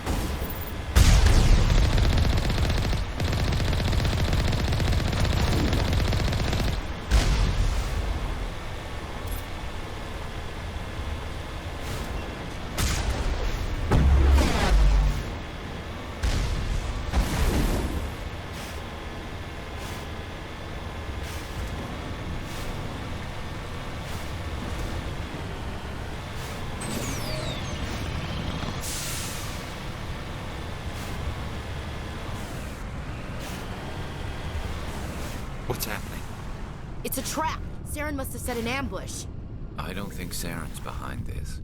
What's happening? It's a trap! Saren must have set an ambush. I don't think Saren's behind this.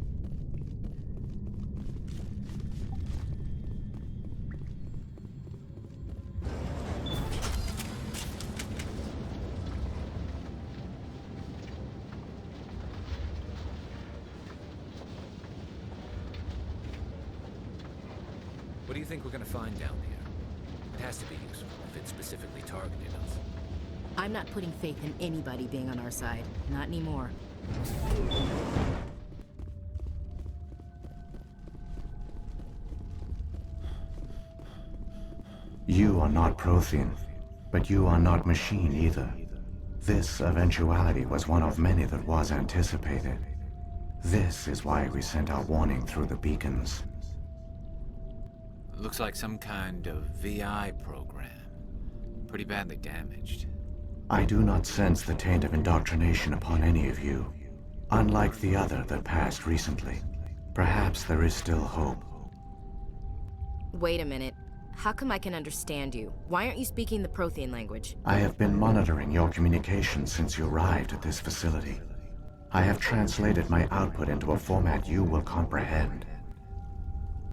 What do you think we're gonna find down here? It has to be useful if it specifically targeted us. I'm not putting faith in anybody being on our side. Not anymore. You are not Prothean, but you are not machine either. This eventuality was one of many that was anticipated. This is why we sent our warning through the beacons. Looks like some kind of VI program. Pretty badly damaged. I do not sense the taint of indoctrination upon any of you. Unlike the other that passed recently. Perhaps there is still hope. Wait a minute. How come I can understand you? Why aren't you speaking the Prothean language? I have been monitoring your communications since you arrived at this facility. I have translated my output into a format you will comprehend.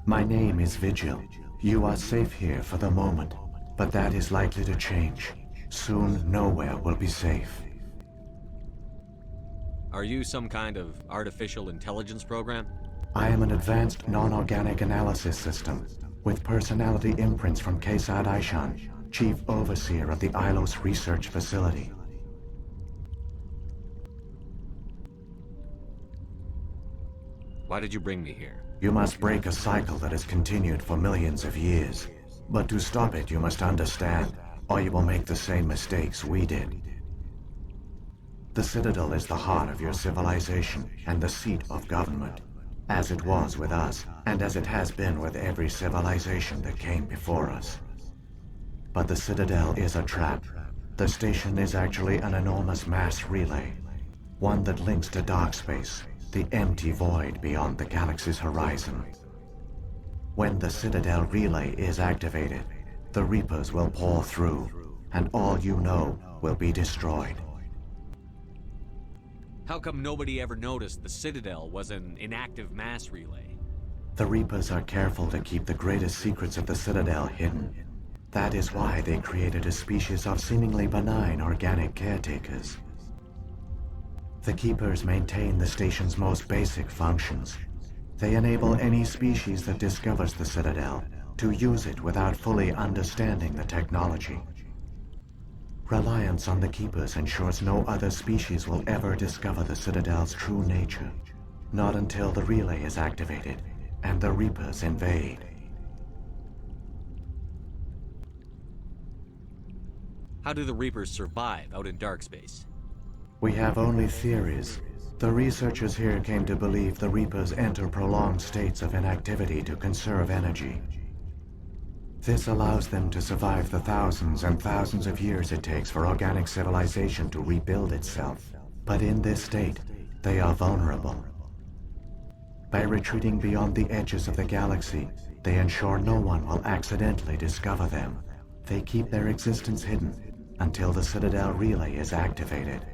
My name is Vigil. You are safe here for the moment, but that is likely to change. Soon, nowhere will be safe. Are you some kind of artificial intelligence program? I am an advanced non-organic analysis system, with personality imprints from Kesad Aishan, Chief Overseer of the Ilos Research Facility. Why did you bring me here? You must break a cycle that has continued for millions of years. But to stop it, you must understand, or you will make the same mistakes we did. The Citadel is the heart of your civilization and the seat of government. as it was with us, and as it has been with every civilization that came before us. But the Citadel is a trap. The station is actually an enormous mass relay, one that links to dark space, the empty void beyond the galaxy's horizon. When the Citadel relay is activated, the Reapers will pour through, and all you know will be destroyed. How come nobody ever noticed the Citadel was an inactive mass relay? The Reapers are careful to keep the greatest secrets of the Citadel hidden. That is why they created a species of seemingly benign organic caretakers. The Keepers maintain the station's most basic functions. They enable any species that discovers the Citadel to use it without fully understanding the technology. Reliance on the Keepers ensures no other species will ever discover the Citadel's true nature, not until the relay is activated and the Reapers invade. How do the Reapers survive out in dark space? We have only theories. The researchers here came to believe the Reapers enter prolonged states of inactivity to conserve energy. This allows them to survive the thousands and thousands of years it takes for organic civilization to rebuild itself. But in this state, they are vulnerable. By retreating beyond the edges of the galaxy, they ensure no one will accidentally discover them. They keep their existence hidden until the Citadel relay is activated.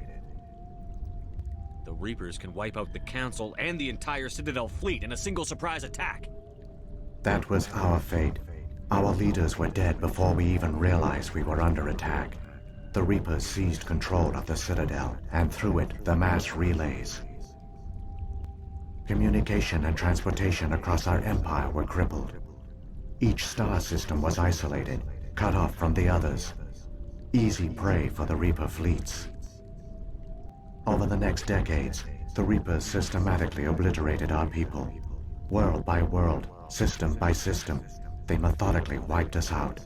The Reapers can wipe out the Council and the entire Citadel fleet in a single surprise attack. That was our fate. Our leaders were dead before we even realized we were under attack. The Reapers seized control of the Citadel, and through it, the mass relays. Communication and transportation across our empire were crippled. Each star system was isolated, cut off from the others. Easy prey for the Reaper fleets. Over the next decades, the Reapers systematically obliterated our people. World by world, system by system, they methodically wiped us out.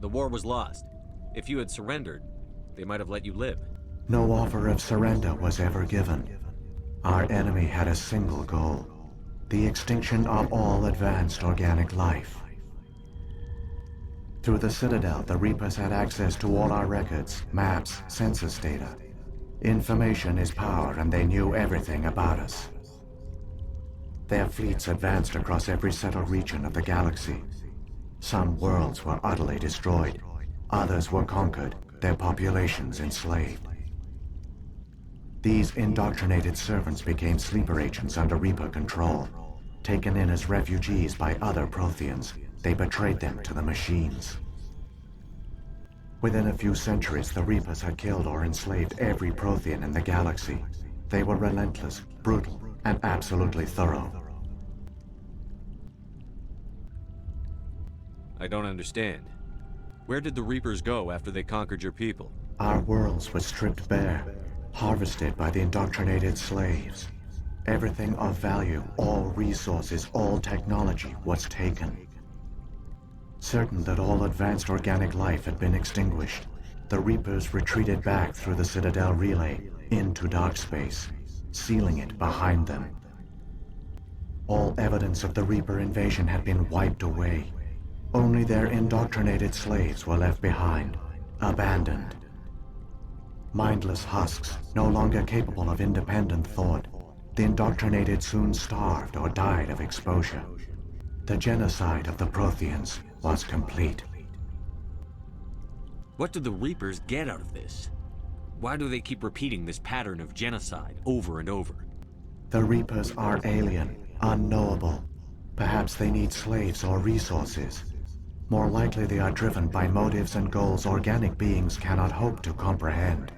The war was lost. If you had surrendered, they might have let you live. No offer of surrender was ever given. Our enemy had a single goal: the extinction of all advanced organic life. Through the Citadel, the Reapers had access to all our records, maps, census data. Information is power, and they knew everything about us. Their fleets advanced across every settled region of the galaxy. Some worlds were utterly destroyed. Others were conquered, their populations enslaved. These indoctrinated servants became sleeper agents under Reaper control. Taken in as refugees by other Protheans, they betrayed them to the machines. Within a few centuries, the Reapers had killed or enslaved every Prothean in the galaxy. They were relentless, brutal, and absolutely thorough. I don't understand. Where did the Reapers go after they conquered your people? Our worlds were stripped bare, harvested by the indoctrinated slaves. Everything of value, all resources, all technology was taken. Certain that all advanced organic life had been extinguished, the Reapers retreated back through the Citadel relay into dark space, sealing it behind them. All evidence of the Reaper invasion had been wiped away. Only their indoctrinated slaves were left behind, abandoned. Mindless husks, no longer capable of independent thought, the indoctrinated soon starved or died of exposure. The genocide of the Protheans was complete. What do the Reapers get out of this? Why do they keep repeating this pattern of genocide over and over? The Reapers are alien, unknowable. Perhaps they need slaves or resources. More likely they are driven by motives and goals organic beings cannot hope to comprehend.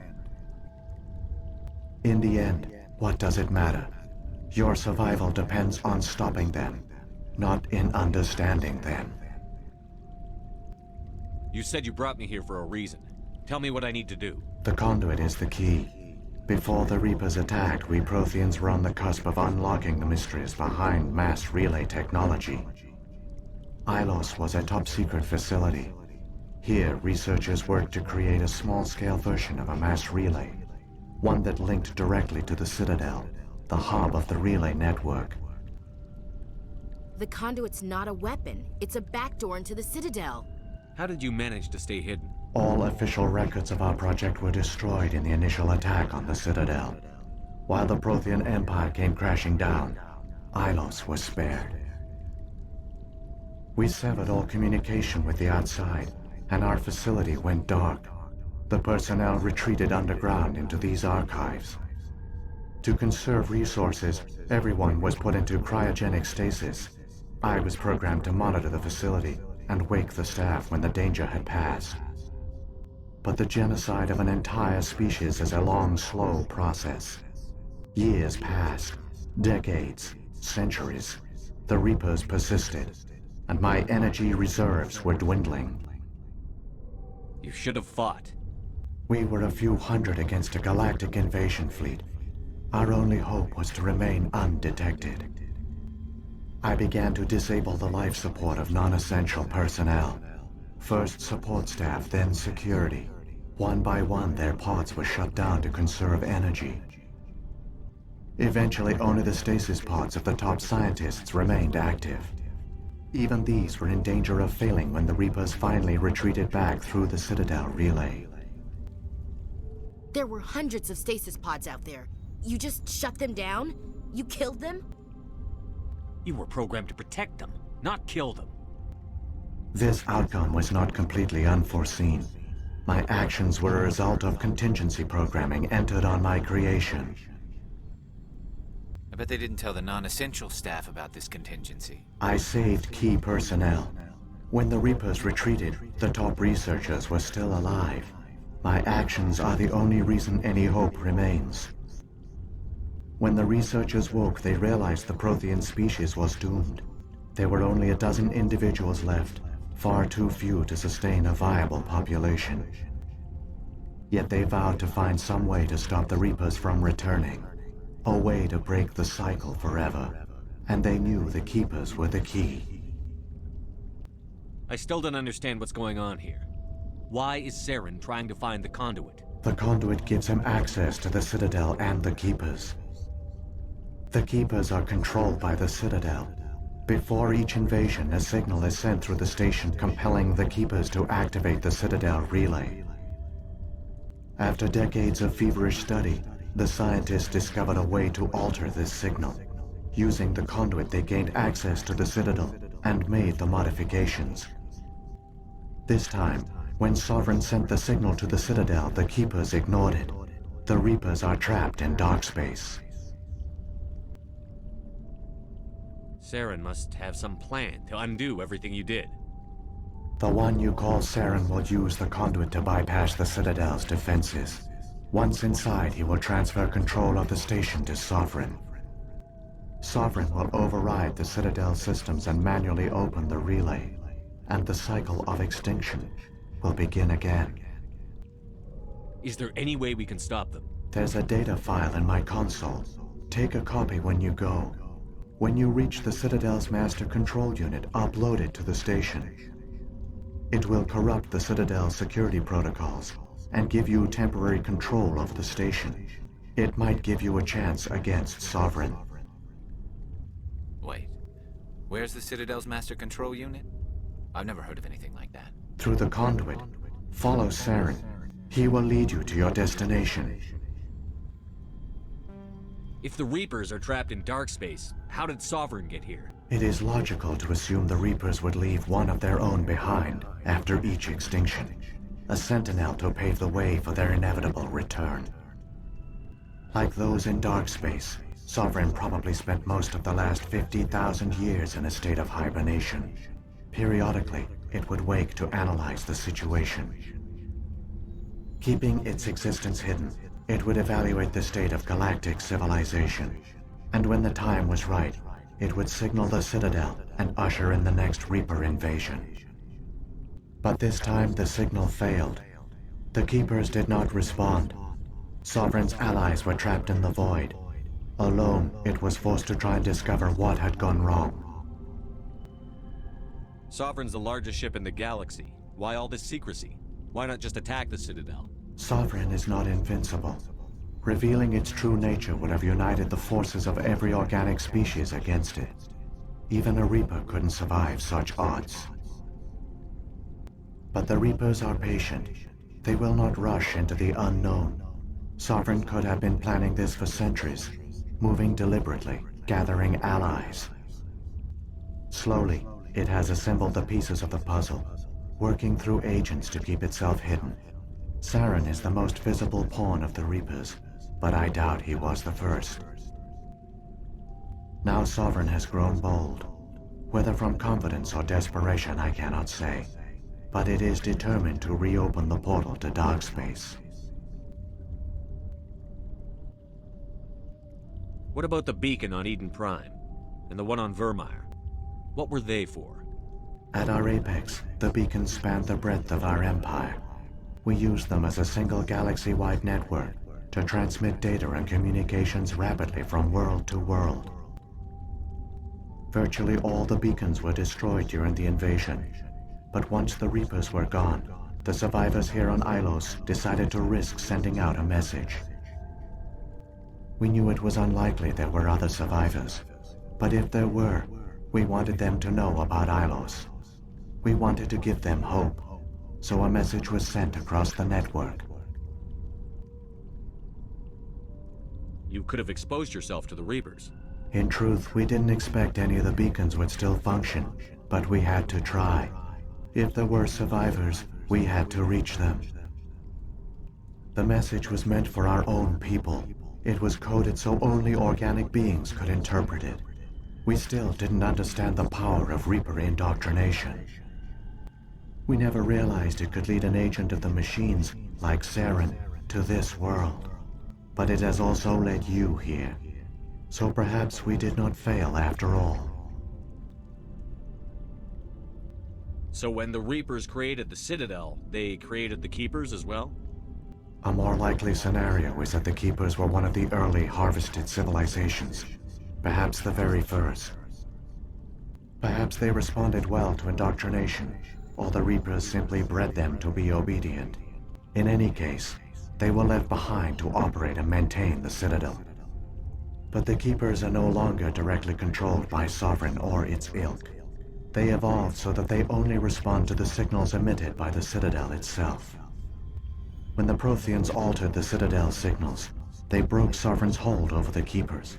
In the end, what does it matter? Your survival depends on stopping them, not in understanding them. You said you brought me here for a reason. Tell me what I need to do. The conduit is the key. Before the Reapers attacked, we Protheans were on the cusp of unlocking the mysteries behind mass relay technology. Ilos was a top-secret facility. Here, researchers worked to create a small-scale version of a mass relay, one that linked directly to the Citadel, the hub of the relay network. The conduit's not a weapon. It's a backdoor into the Citadel. How did you manage to stay hidden? All official records of our project were destroyed in the initial attack on the Citadel. While the Prothean Empire came crashing down, Ilos was spared. We severed all communication with the outside, and our facility went dark. The personnel retreated underground into these archives. To conserve resources, everyone was put into cryogenic stasis. I was programmed to monitor the facility and wake the staff when the danger had passed. But the genocide of an entire species is a long, slow process. Years passed, decades, centuries. The Reapers persisted, and my energy reserves were dwindling. You should have fought. We were a few hundred against a galactic invasion fleet. Our only hope was to remain undetected. I began to disable the life support of non-essential personnel. First support staff, then security. One by one, their pods were shut down to conserve energy. Eventually, only the stasis pods of the top scientists remained active. Even these were in danger of failing when the Reapers finally retreated back through the Citadel relay. There were hundreds of stasis pods out there. You just shut them down? You killed them? You were programmed to protect them, not kill them. This outcome was not completely unforeseen. My actions were a result of contingency programming entered on my creation. I bet they didn't tell the non-essential staff about this contingency. I saved key personnel. When the Reapers retreated, the top researchers were still alive. My actions are the only reason any hope remains. When the researchers woke, they realized the Prothean species was doomed. There were only a dozen individuals left, far too few to sustain a viable population. Yet they vowed to find some way to stop the Reapers from returning. A way to break the cycle forever. And they knew the Keepers were the key. I still don't understand what's going on here. Why is Saren trying to find the conduit? The conduit gives him access to the Citadel and the Keepers. The Keepers are controlled by the Citadel. Before each invasion, a signal is sent through the station compelling the Keepers to activate the Citadel relay. After decades of feverish study, the scientists discovered a way to alter this signal. Using the conduit, they gained access to the Citadel and made the modifications. This time, when Sovereign sent the signal to the Citadel, the Keepers ignored it. The Reapers are trapped in dark space. Saren must have some plan to undo everything you did. The one you call Saren will use the conduit to bypass the Citadel's defenses. Once inside, he will transfer control of the station to Sovereign. Sovereign will override the Citadel systems and manually open the relay, and the cycle of extinction will begin again. Is there any way we can stop them? There's a data file in my console. Take a copy when you go. When you reach the Citadel's master control unit, upload it to the station. It will corrupt the Citadel's security protocols and give you temporary control of the station. It might give you a chance against Sovereign. Wait, where's the Citadel's master control unit? I've never heard of anything like that. Through the conduit, follow Saren. He will lead you to your destination. If the Reapers are trapped in dark space, how did Sovereign get here? It is logical to assume the Reapers would leave one of their own behind after each extinction. A sentinel to pave the way for their inevitable return. Like those in dark space, Sovereign probably spent most of the last 50,000 years in a state of hibernation. Periodically, it would wake to analyze the situation. Keeping its existence hidden, it would evaluate the state of galactic civilization. And when the time was right, it would signal the Citadel and usher in the next Reaper invasion. But this time the signal failed. The Keepers did not respond. Sovereign's allies were trapped in the void. Alone, it was forced to try and discover what had gone wrong. Sovereign's the largest ship in the galaxy. Why all this secrecy? Why not just attack the Citadel? Sovereign is not invincible. Revealing its true nature would have united the forces of every organic species against it. Even a Reaper couldn't survive such odds. But the Reapers are patient. They will not rush into the unknown. Sovereign could have been planning this for centuries, moving deliberately, gathering allies. Slowly, it has assembled the pieces of the puzzle, working through agents to keep itself hidden. Saren is the most visible pawn of the Reapers, but I doubt he was the first. Now Sovereign has grown bold. Whether from confidence or desperation, I cannot say. But it is determined to reopen the portal to dark space. What about the beacon on Eden Prime? And the one on Vermeer? What were they for? At our apex, the beacons spanned the breadth of our empire. We used them as a single galaxy-wide network to transmit data and communications rapidly from world to world. Virtually all the beacons were destroyed during the invasion, but once the Reapers were gone, the survivors here on Ilos decided to risk sending out a message. We knew it was unlikely there were other survivors, but if there were, we wanted them to know about Ilos. We wanted to give them hope, so a message was sent across the network. You could have exposed yourself to the Reapers. In truth, we didn't expect any of the beacons would still function, but we had to try. If there were survivors, we had to reach them. The message was meant for our own people. It was coded so only organic beings could interpret it. We still didn't understand the power of Reaper indoctrination. We never realized it could lead an agent of the machines, like Saren, to this world. But it has also led you here. So perhaps we did not fail after all. So when the Reapers created the Citadel, they created the Keepers as well? A more likely scenario is that the Keepers were one of the early harvested civilizations. Perhaps the very first. Perhaps they responded well to indoctrination, or the Reapers simply bred them to be obedient. In any case, they were left behind to operate and maintain the Citadel. But the Keepers are no longer directly controlled by Sovereign or its ilk. They evolved so that they only respond to the signals emitted by the Citadel itself. When the Protheans altered the Citadel's signals, they broke Sovereign's hold over the Keepers.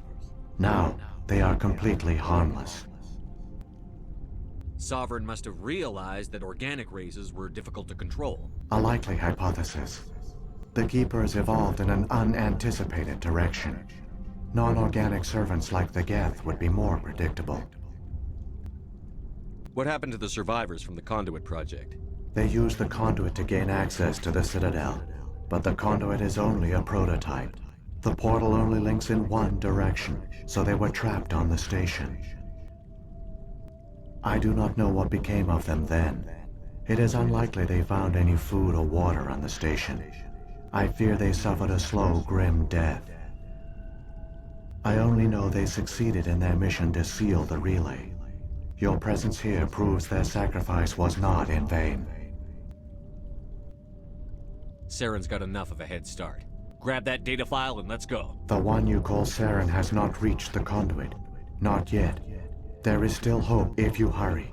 Now, they are completely harmless. Sovereign must have realized that organic races were difficult to control. A likely hypothesis. The Keepers evolved in an unanticipated direction. Non-organic servants like the Geth would be more predictable. What happened to the survivors from the Conduit project? They used the Conduit to gain access to the Citadel, but the Conduit is only a prototype. The portal only links in one direction, so they were trapped on the station. I do not know what became of them then. It is unlikely they found any food or water on the station. I fear they suffered a slow, grim death. I only know they succeeded in their mission to seal the relay. Your presence here proves their sacrifice was not in vain. Saren's got enough of a head start. Grab that data file and let's go. The one you call Saren has not reached the Conduit. Not yet. There is still hope if you hurry.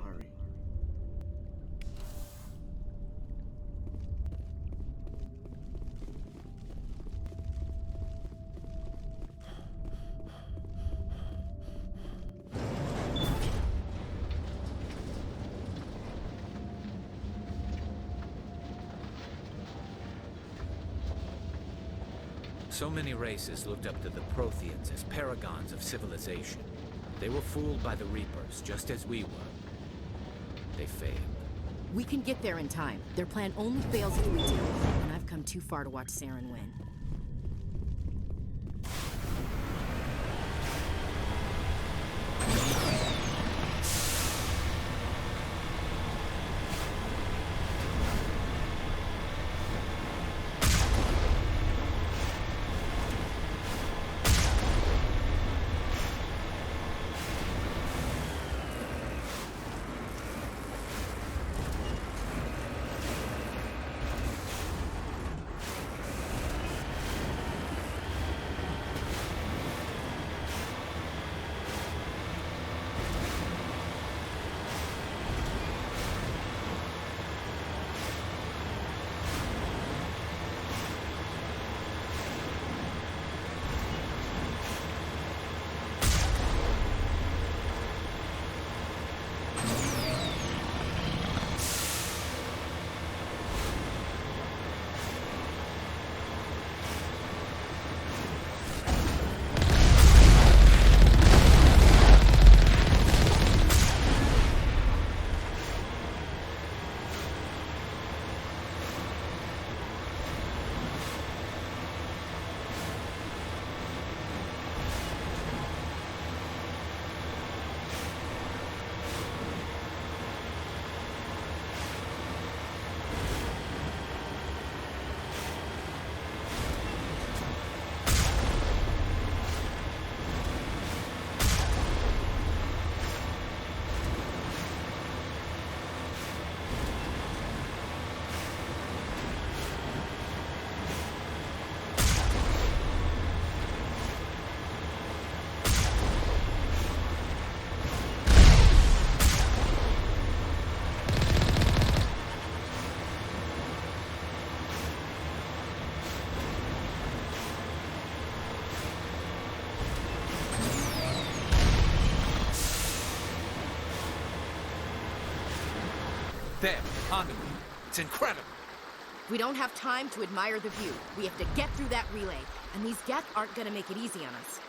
So many races looked up to the Protheans as paragons of civilization. They were fooled by the Reapers, just as we were. They failed. We can get there in time. Their plan only fails if we do. And I've come too far to watch Saren win. There, onto me. It's incredible. We don't have time to admire the view. We have to get through that relay, and these Geth aren't gonna make it easy on us.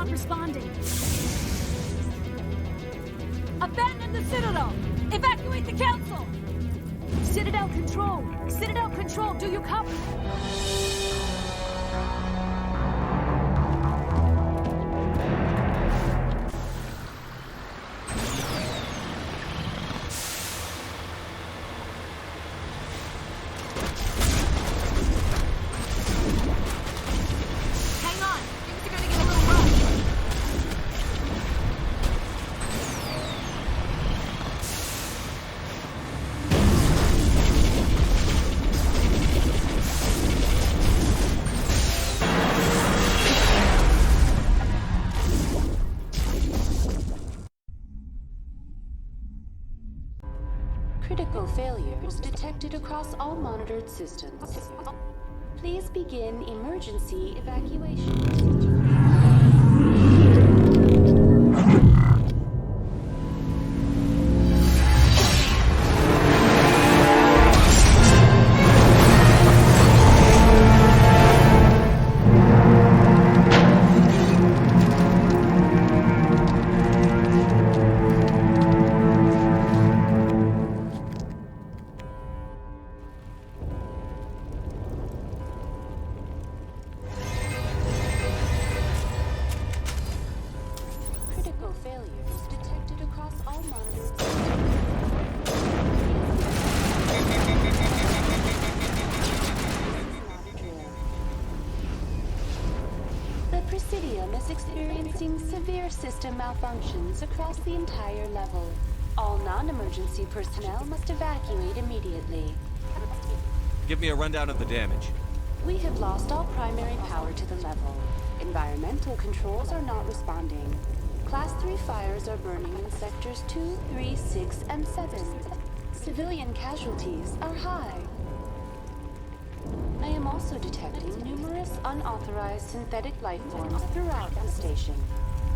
Responding. Abandon the Citadel! Evacuate the Council! Citadel Control! Citadel Control, do you copy? Critical failures detected across all monitored systems. Please begin emergency evacuation. System malfunctions across the entire level. All non-emergency personnel must evacuate immediately. Give me a rundown of the damage. We have lost all primary power to the level. Environmental controls are not responding. Class 3 fires are burning in sectors 2, 3, 6, and 7. Civilian casualties are high. I am also detecting numerous unauthorized synthetic life forms throughout the station.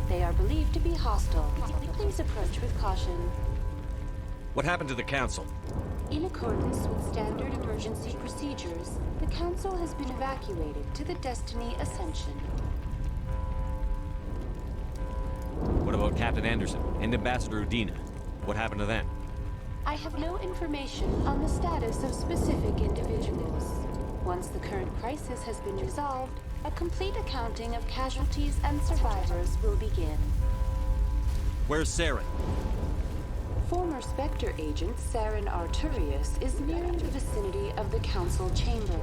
They are believed to be hostile. Please approach with caution. What happened to the Council? In accordance with standard emergency procedures, the Council has been evacuated to the Destiny Ascension. What about Captain Anderson and Ambassador Udina? What happened to them? I have no information on the status of specific individuals. Once the current crisis has been resolved, a complete accounting of casualties and survivors will begin. Where's Saren? Former Spectre agent Saren Arturius is nearing the vicinity of the Council chamber.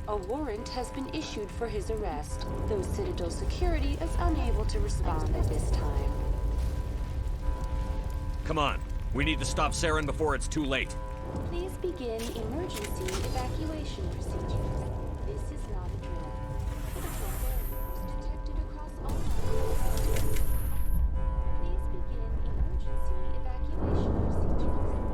A warrant has been issued for his arrest, though Citadel security is unable to respond at this time. Come on. We need to stop Saren before it's too late. Please begin emergency evacuation procedures. This is not a drill. Critical failures detected across all systems. Please begin emergency evacuation procedures. This is not a drill.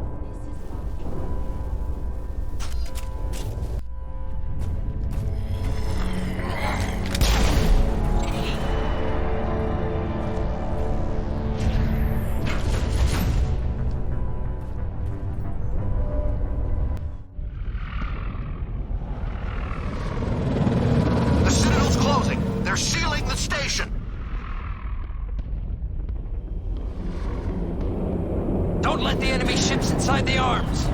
Don't let the enemy ships inside the arms!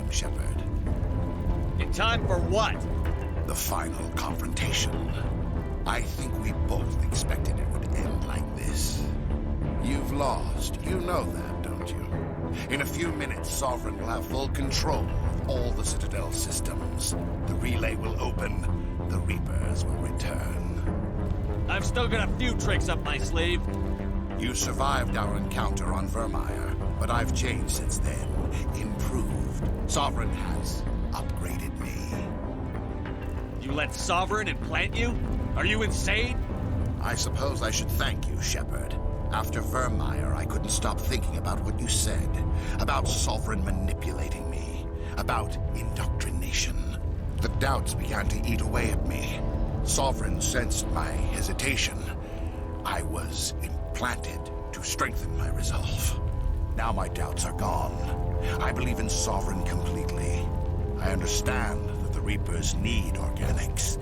time, Shepard. In time for what? The final confrontation. I think we both expected it would end like this. You've lost. You know that, don't you? In a few minutes, Sovereign will have full control of all the Citadel systems. The relay will open. The Reapers will return. I've still got a few tricks up my sleeve. You survived our encounter on Vermeer, but I've changed since then. Improved. Sovereign has upgraded me. You let Sovereign implant you? Are you insane? I suppose I should thank you, Shepard. After Vermeer, I couldn't stop thinking about what you said. About Sovereign manipulating me. About indoctrination. The doubts began to eat away at me. Sovereign sensed my hesitation. I was implanted to strengthen my resolve. Now my doubts are gone. I believe in Sovereign completely. I understand that the Reapers need organics.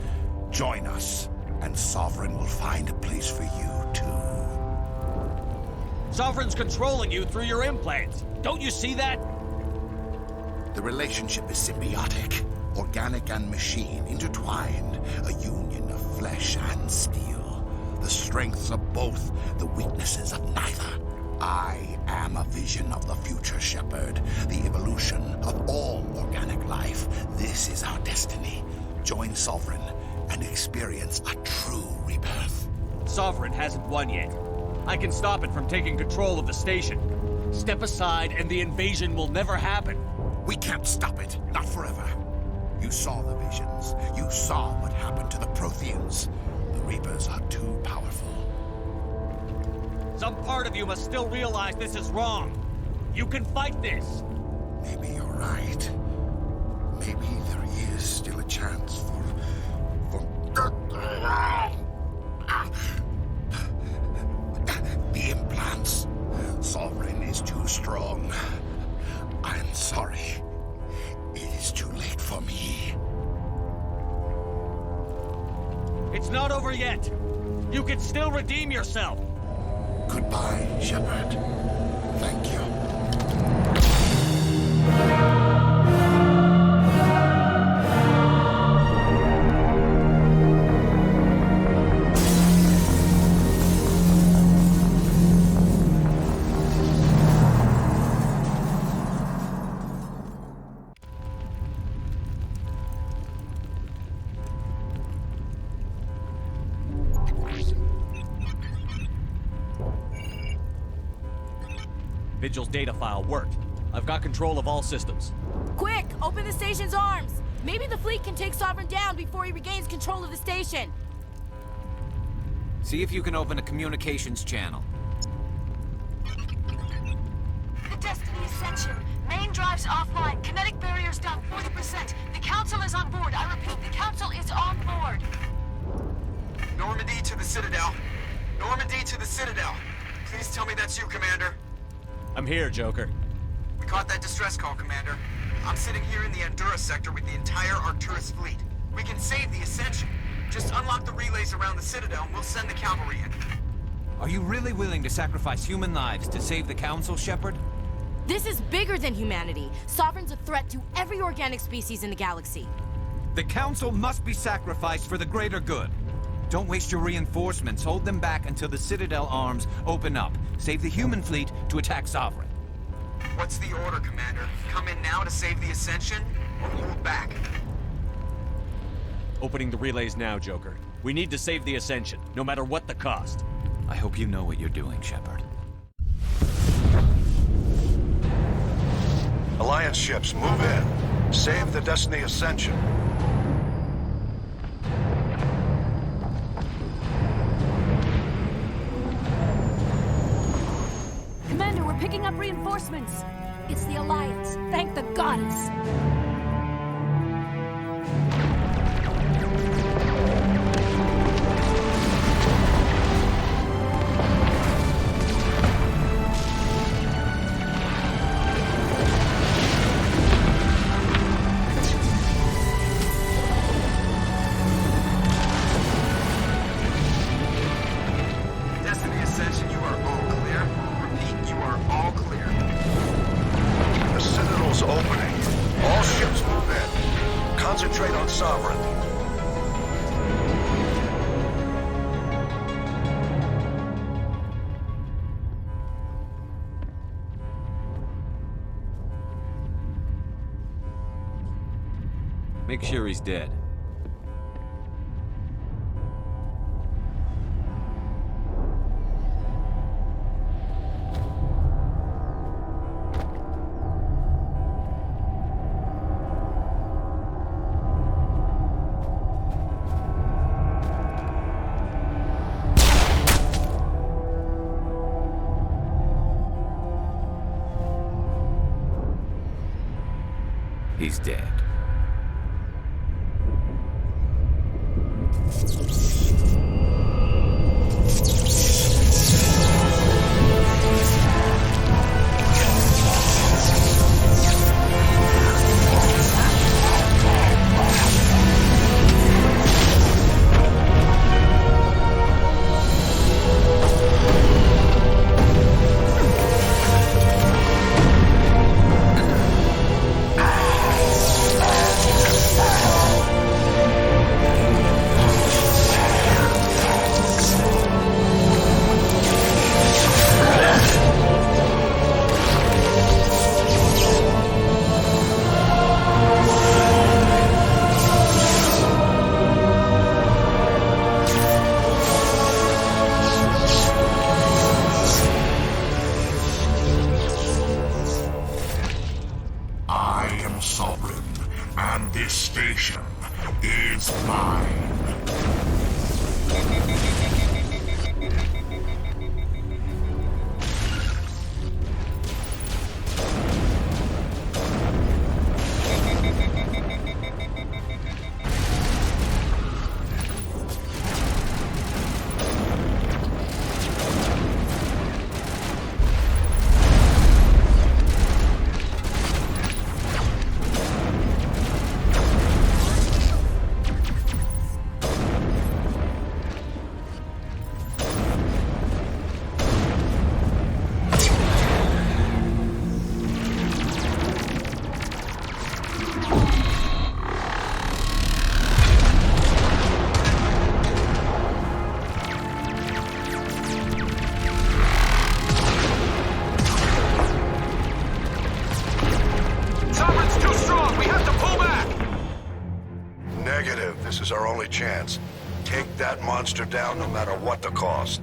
Join us, and Sovereign will find a place for you, too. Sovereign's controlling you through your implants. Don't you see that? The relationship is symbiotic. Organic and machine intertwined. A union of flesh and steel. The strengths of both, the weaknesses of neither. I am a vision of the future, Shepard. The evolution of all organic life. This is our destiny. Join Sovereign and experience a true rebirth. Sovereign hasn't won yet. I can stop it from taking control of the station. Step aside and the invasion will never happen. We can't stop it. Not forever. You saw the visions. You saw what happened to the Protheans. The Reapers are too powerful. Some part of you must still realize this is wrong. You can fight this. Maybe you're right. Maybe there is still a chance for... The implants. Sovereign is too strong. I'm sorry. It is too late for me. It's not over yet. You can still redeem yourself. Goodbye, Shepard. Thank you. Vigil's data file worked. I've got control of all systems. Quick! Open the station's arms! Maybe the fleet can take Sovereign down before he regains control of the station. See if you can open a communications channel. The Destiny Ascension. Main drives offline. Kinetic barriers down 40%. The Council is on board. I repeat, the Council is on board. Normandy to the Citadel. Normandy to the Citadel. Please tell me that's you, Commander. I'm here, Joker. We caught that distress call, Commander. I'm sitting here in the Andurra sector with the entire Arcturus fleet. We can save the Ascension. Just unlock the relays around the Citadel and we'll send the cavalry in. Are you really willing to sacrifice human lives to save the Council, Shepard? This is bigger than humanity. Sovereign's a threat to every organic species in the galaxy. The Council must be sacrificed for the greater good. Don't waste your reinforcements. Hold them back until the Citadel arms open up. Save the human fleet to attack Sovereign. What's the order, Commander? Come in now to save the Ascension, or hold back? Opening the relays now, Joker. We need to save the Ascension, no matter what the cost. I hope you know what you're doing, Shepard. Alliance ships, move in. Save the Destiny Ascension. Commander, we're picking up reinforcements. It's the Alliance. Thank the goddess. Destiny Ascension, you are all clear. Repeat, you are all clear. The Citadel's opening. All Concentrate on Sovereign. Make sure he's dead. He's dead. This is our only chance. Take that monster down no matter what the cost.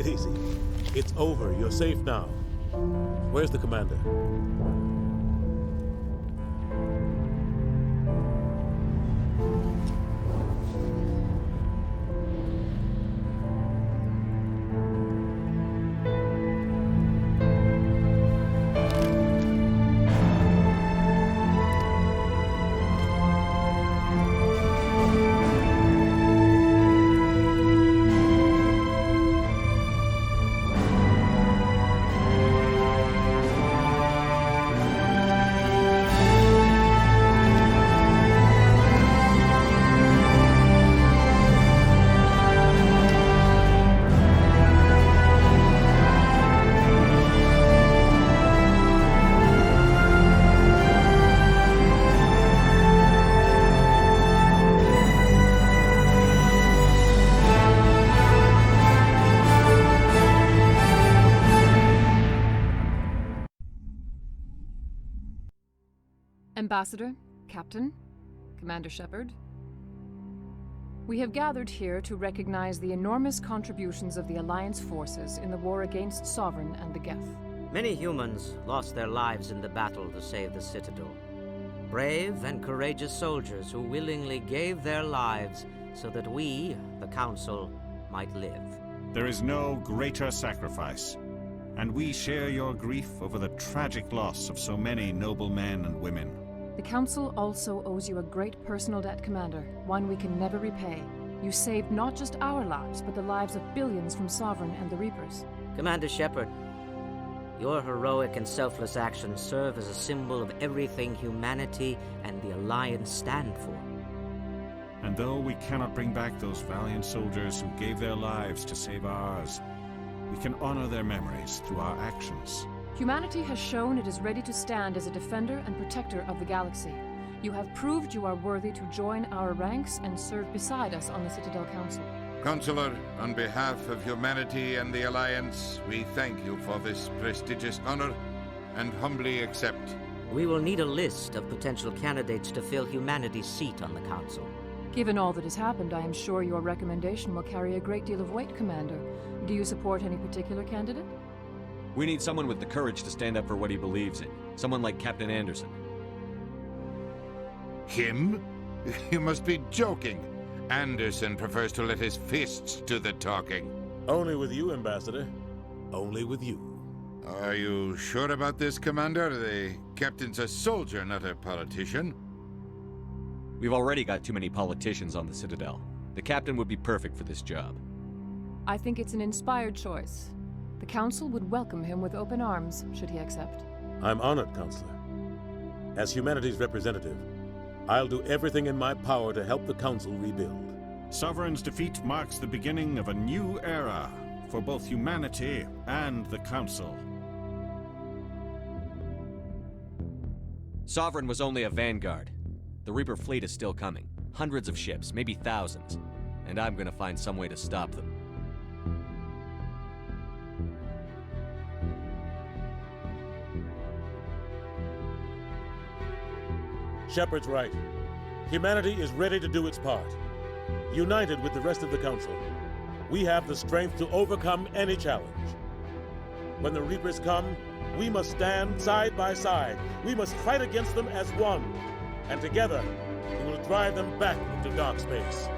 it easy. It's over. You're safe now. Where's the commander? Ambassador, Captain, Commander Shepard. We have gathered here to recognize the enormous contributions of the Alliance forces in the war against Sovereign and the Geth. Many humans lost their lives in the battle to save the Citadel. Brave and courageous soldiers who willingly gave their lives so that we, the Council, might live. There is no greater sacrifice, and we share your grief over the tragic loss of so many noble men and women. The Council also owes you a great personal debt, Commander, one we can never repay. You saved not just our lives, but the lives of billions from Sovereign and the Reapers. Commander Shepard, your heroic and selfless actions serve as a symbol of everything humanity and the Alliance stand for. And though we cannot bring back those valiant soldiers who gave their lives to save ours, we can honor their memories through our actions. Humanity has shown it is ready to stand as a defender and protector of the galaxy. You have proved you are worthy to join our ranks and serve beside us on the Citadel Council. Counselor, on behalf of humanity and the Alliance, we thank you for this prestigious honor and humbly accept. We will need a list of potential candidates to fill humanity's seat on the Council. Given all that has happened, I am sure your recommendation will carry a great deal of weight, Commander. Do you support any particular candidate? We need someone with the courage to stand up for what he believes in. Someone like Captain Anderson. Him? You must be joking. Anderson prefers to let his fists do the talking. Only with you, Ambassador. Only with you. Are you sure about this, Commander? The captain's a soldier, not a politician. We've already got too many politicians on the Citadel. The captain would be perfect for this job. I think it's an inspired choice. The Council would welcome him with open arms, should he accept. I'm honored, Counselor. As humanity's representative, I'll do everything in my power to help the Council rebuild. Sovereign's defeat marks the beginning of a new era for both humanity and the Council. Sovereign was only a vanguard. The Reaper fleet is still coming. Hundreds of ships, maybe thousands. And I'm gonna find some way to stop them. Shepard's right. Humanity is ready to do its part. United with the rest of the Council, we have the strength to overcome any challenge. When the Reapers come, we must stand side by side. We must fight against them as one. And together, we will drive them back into dark space.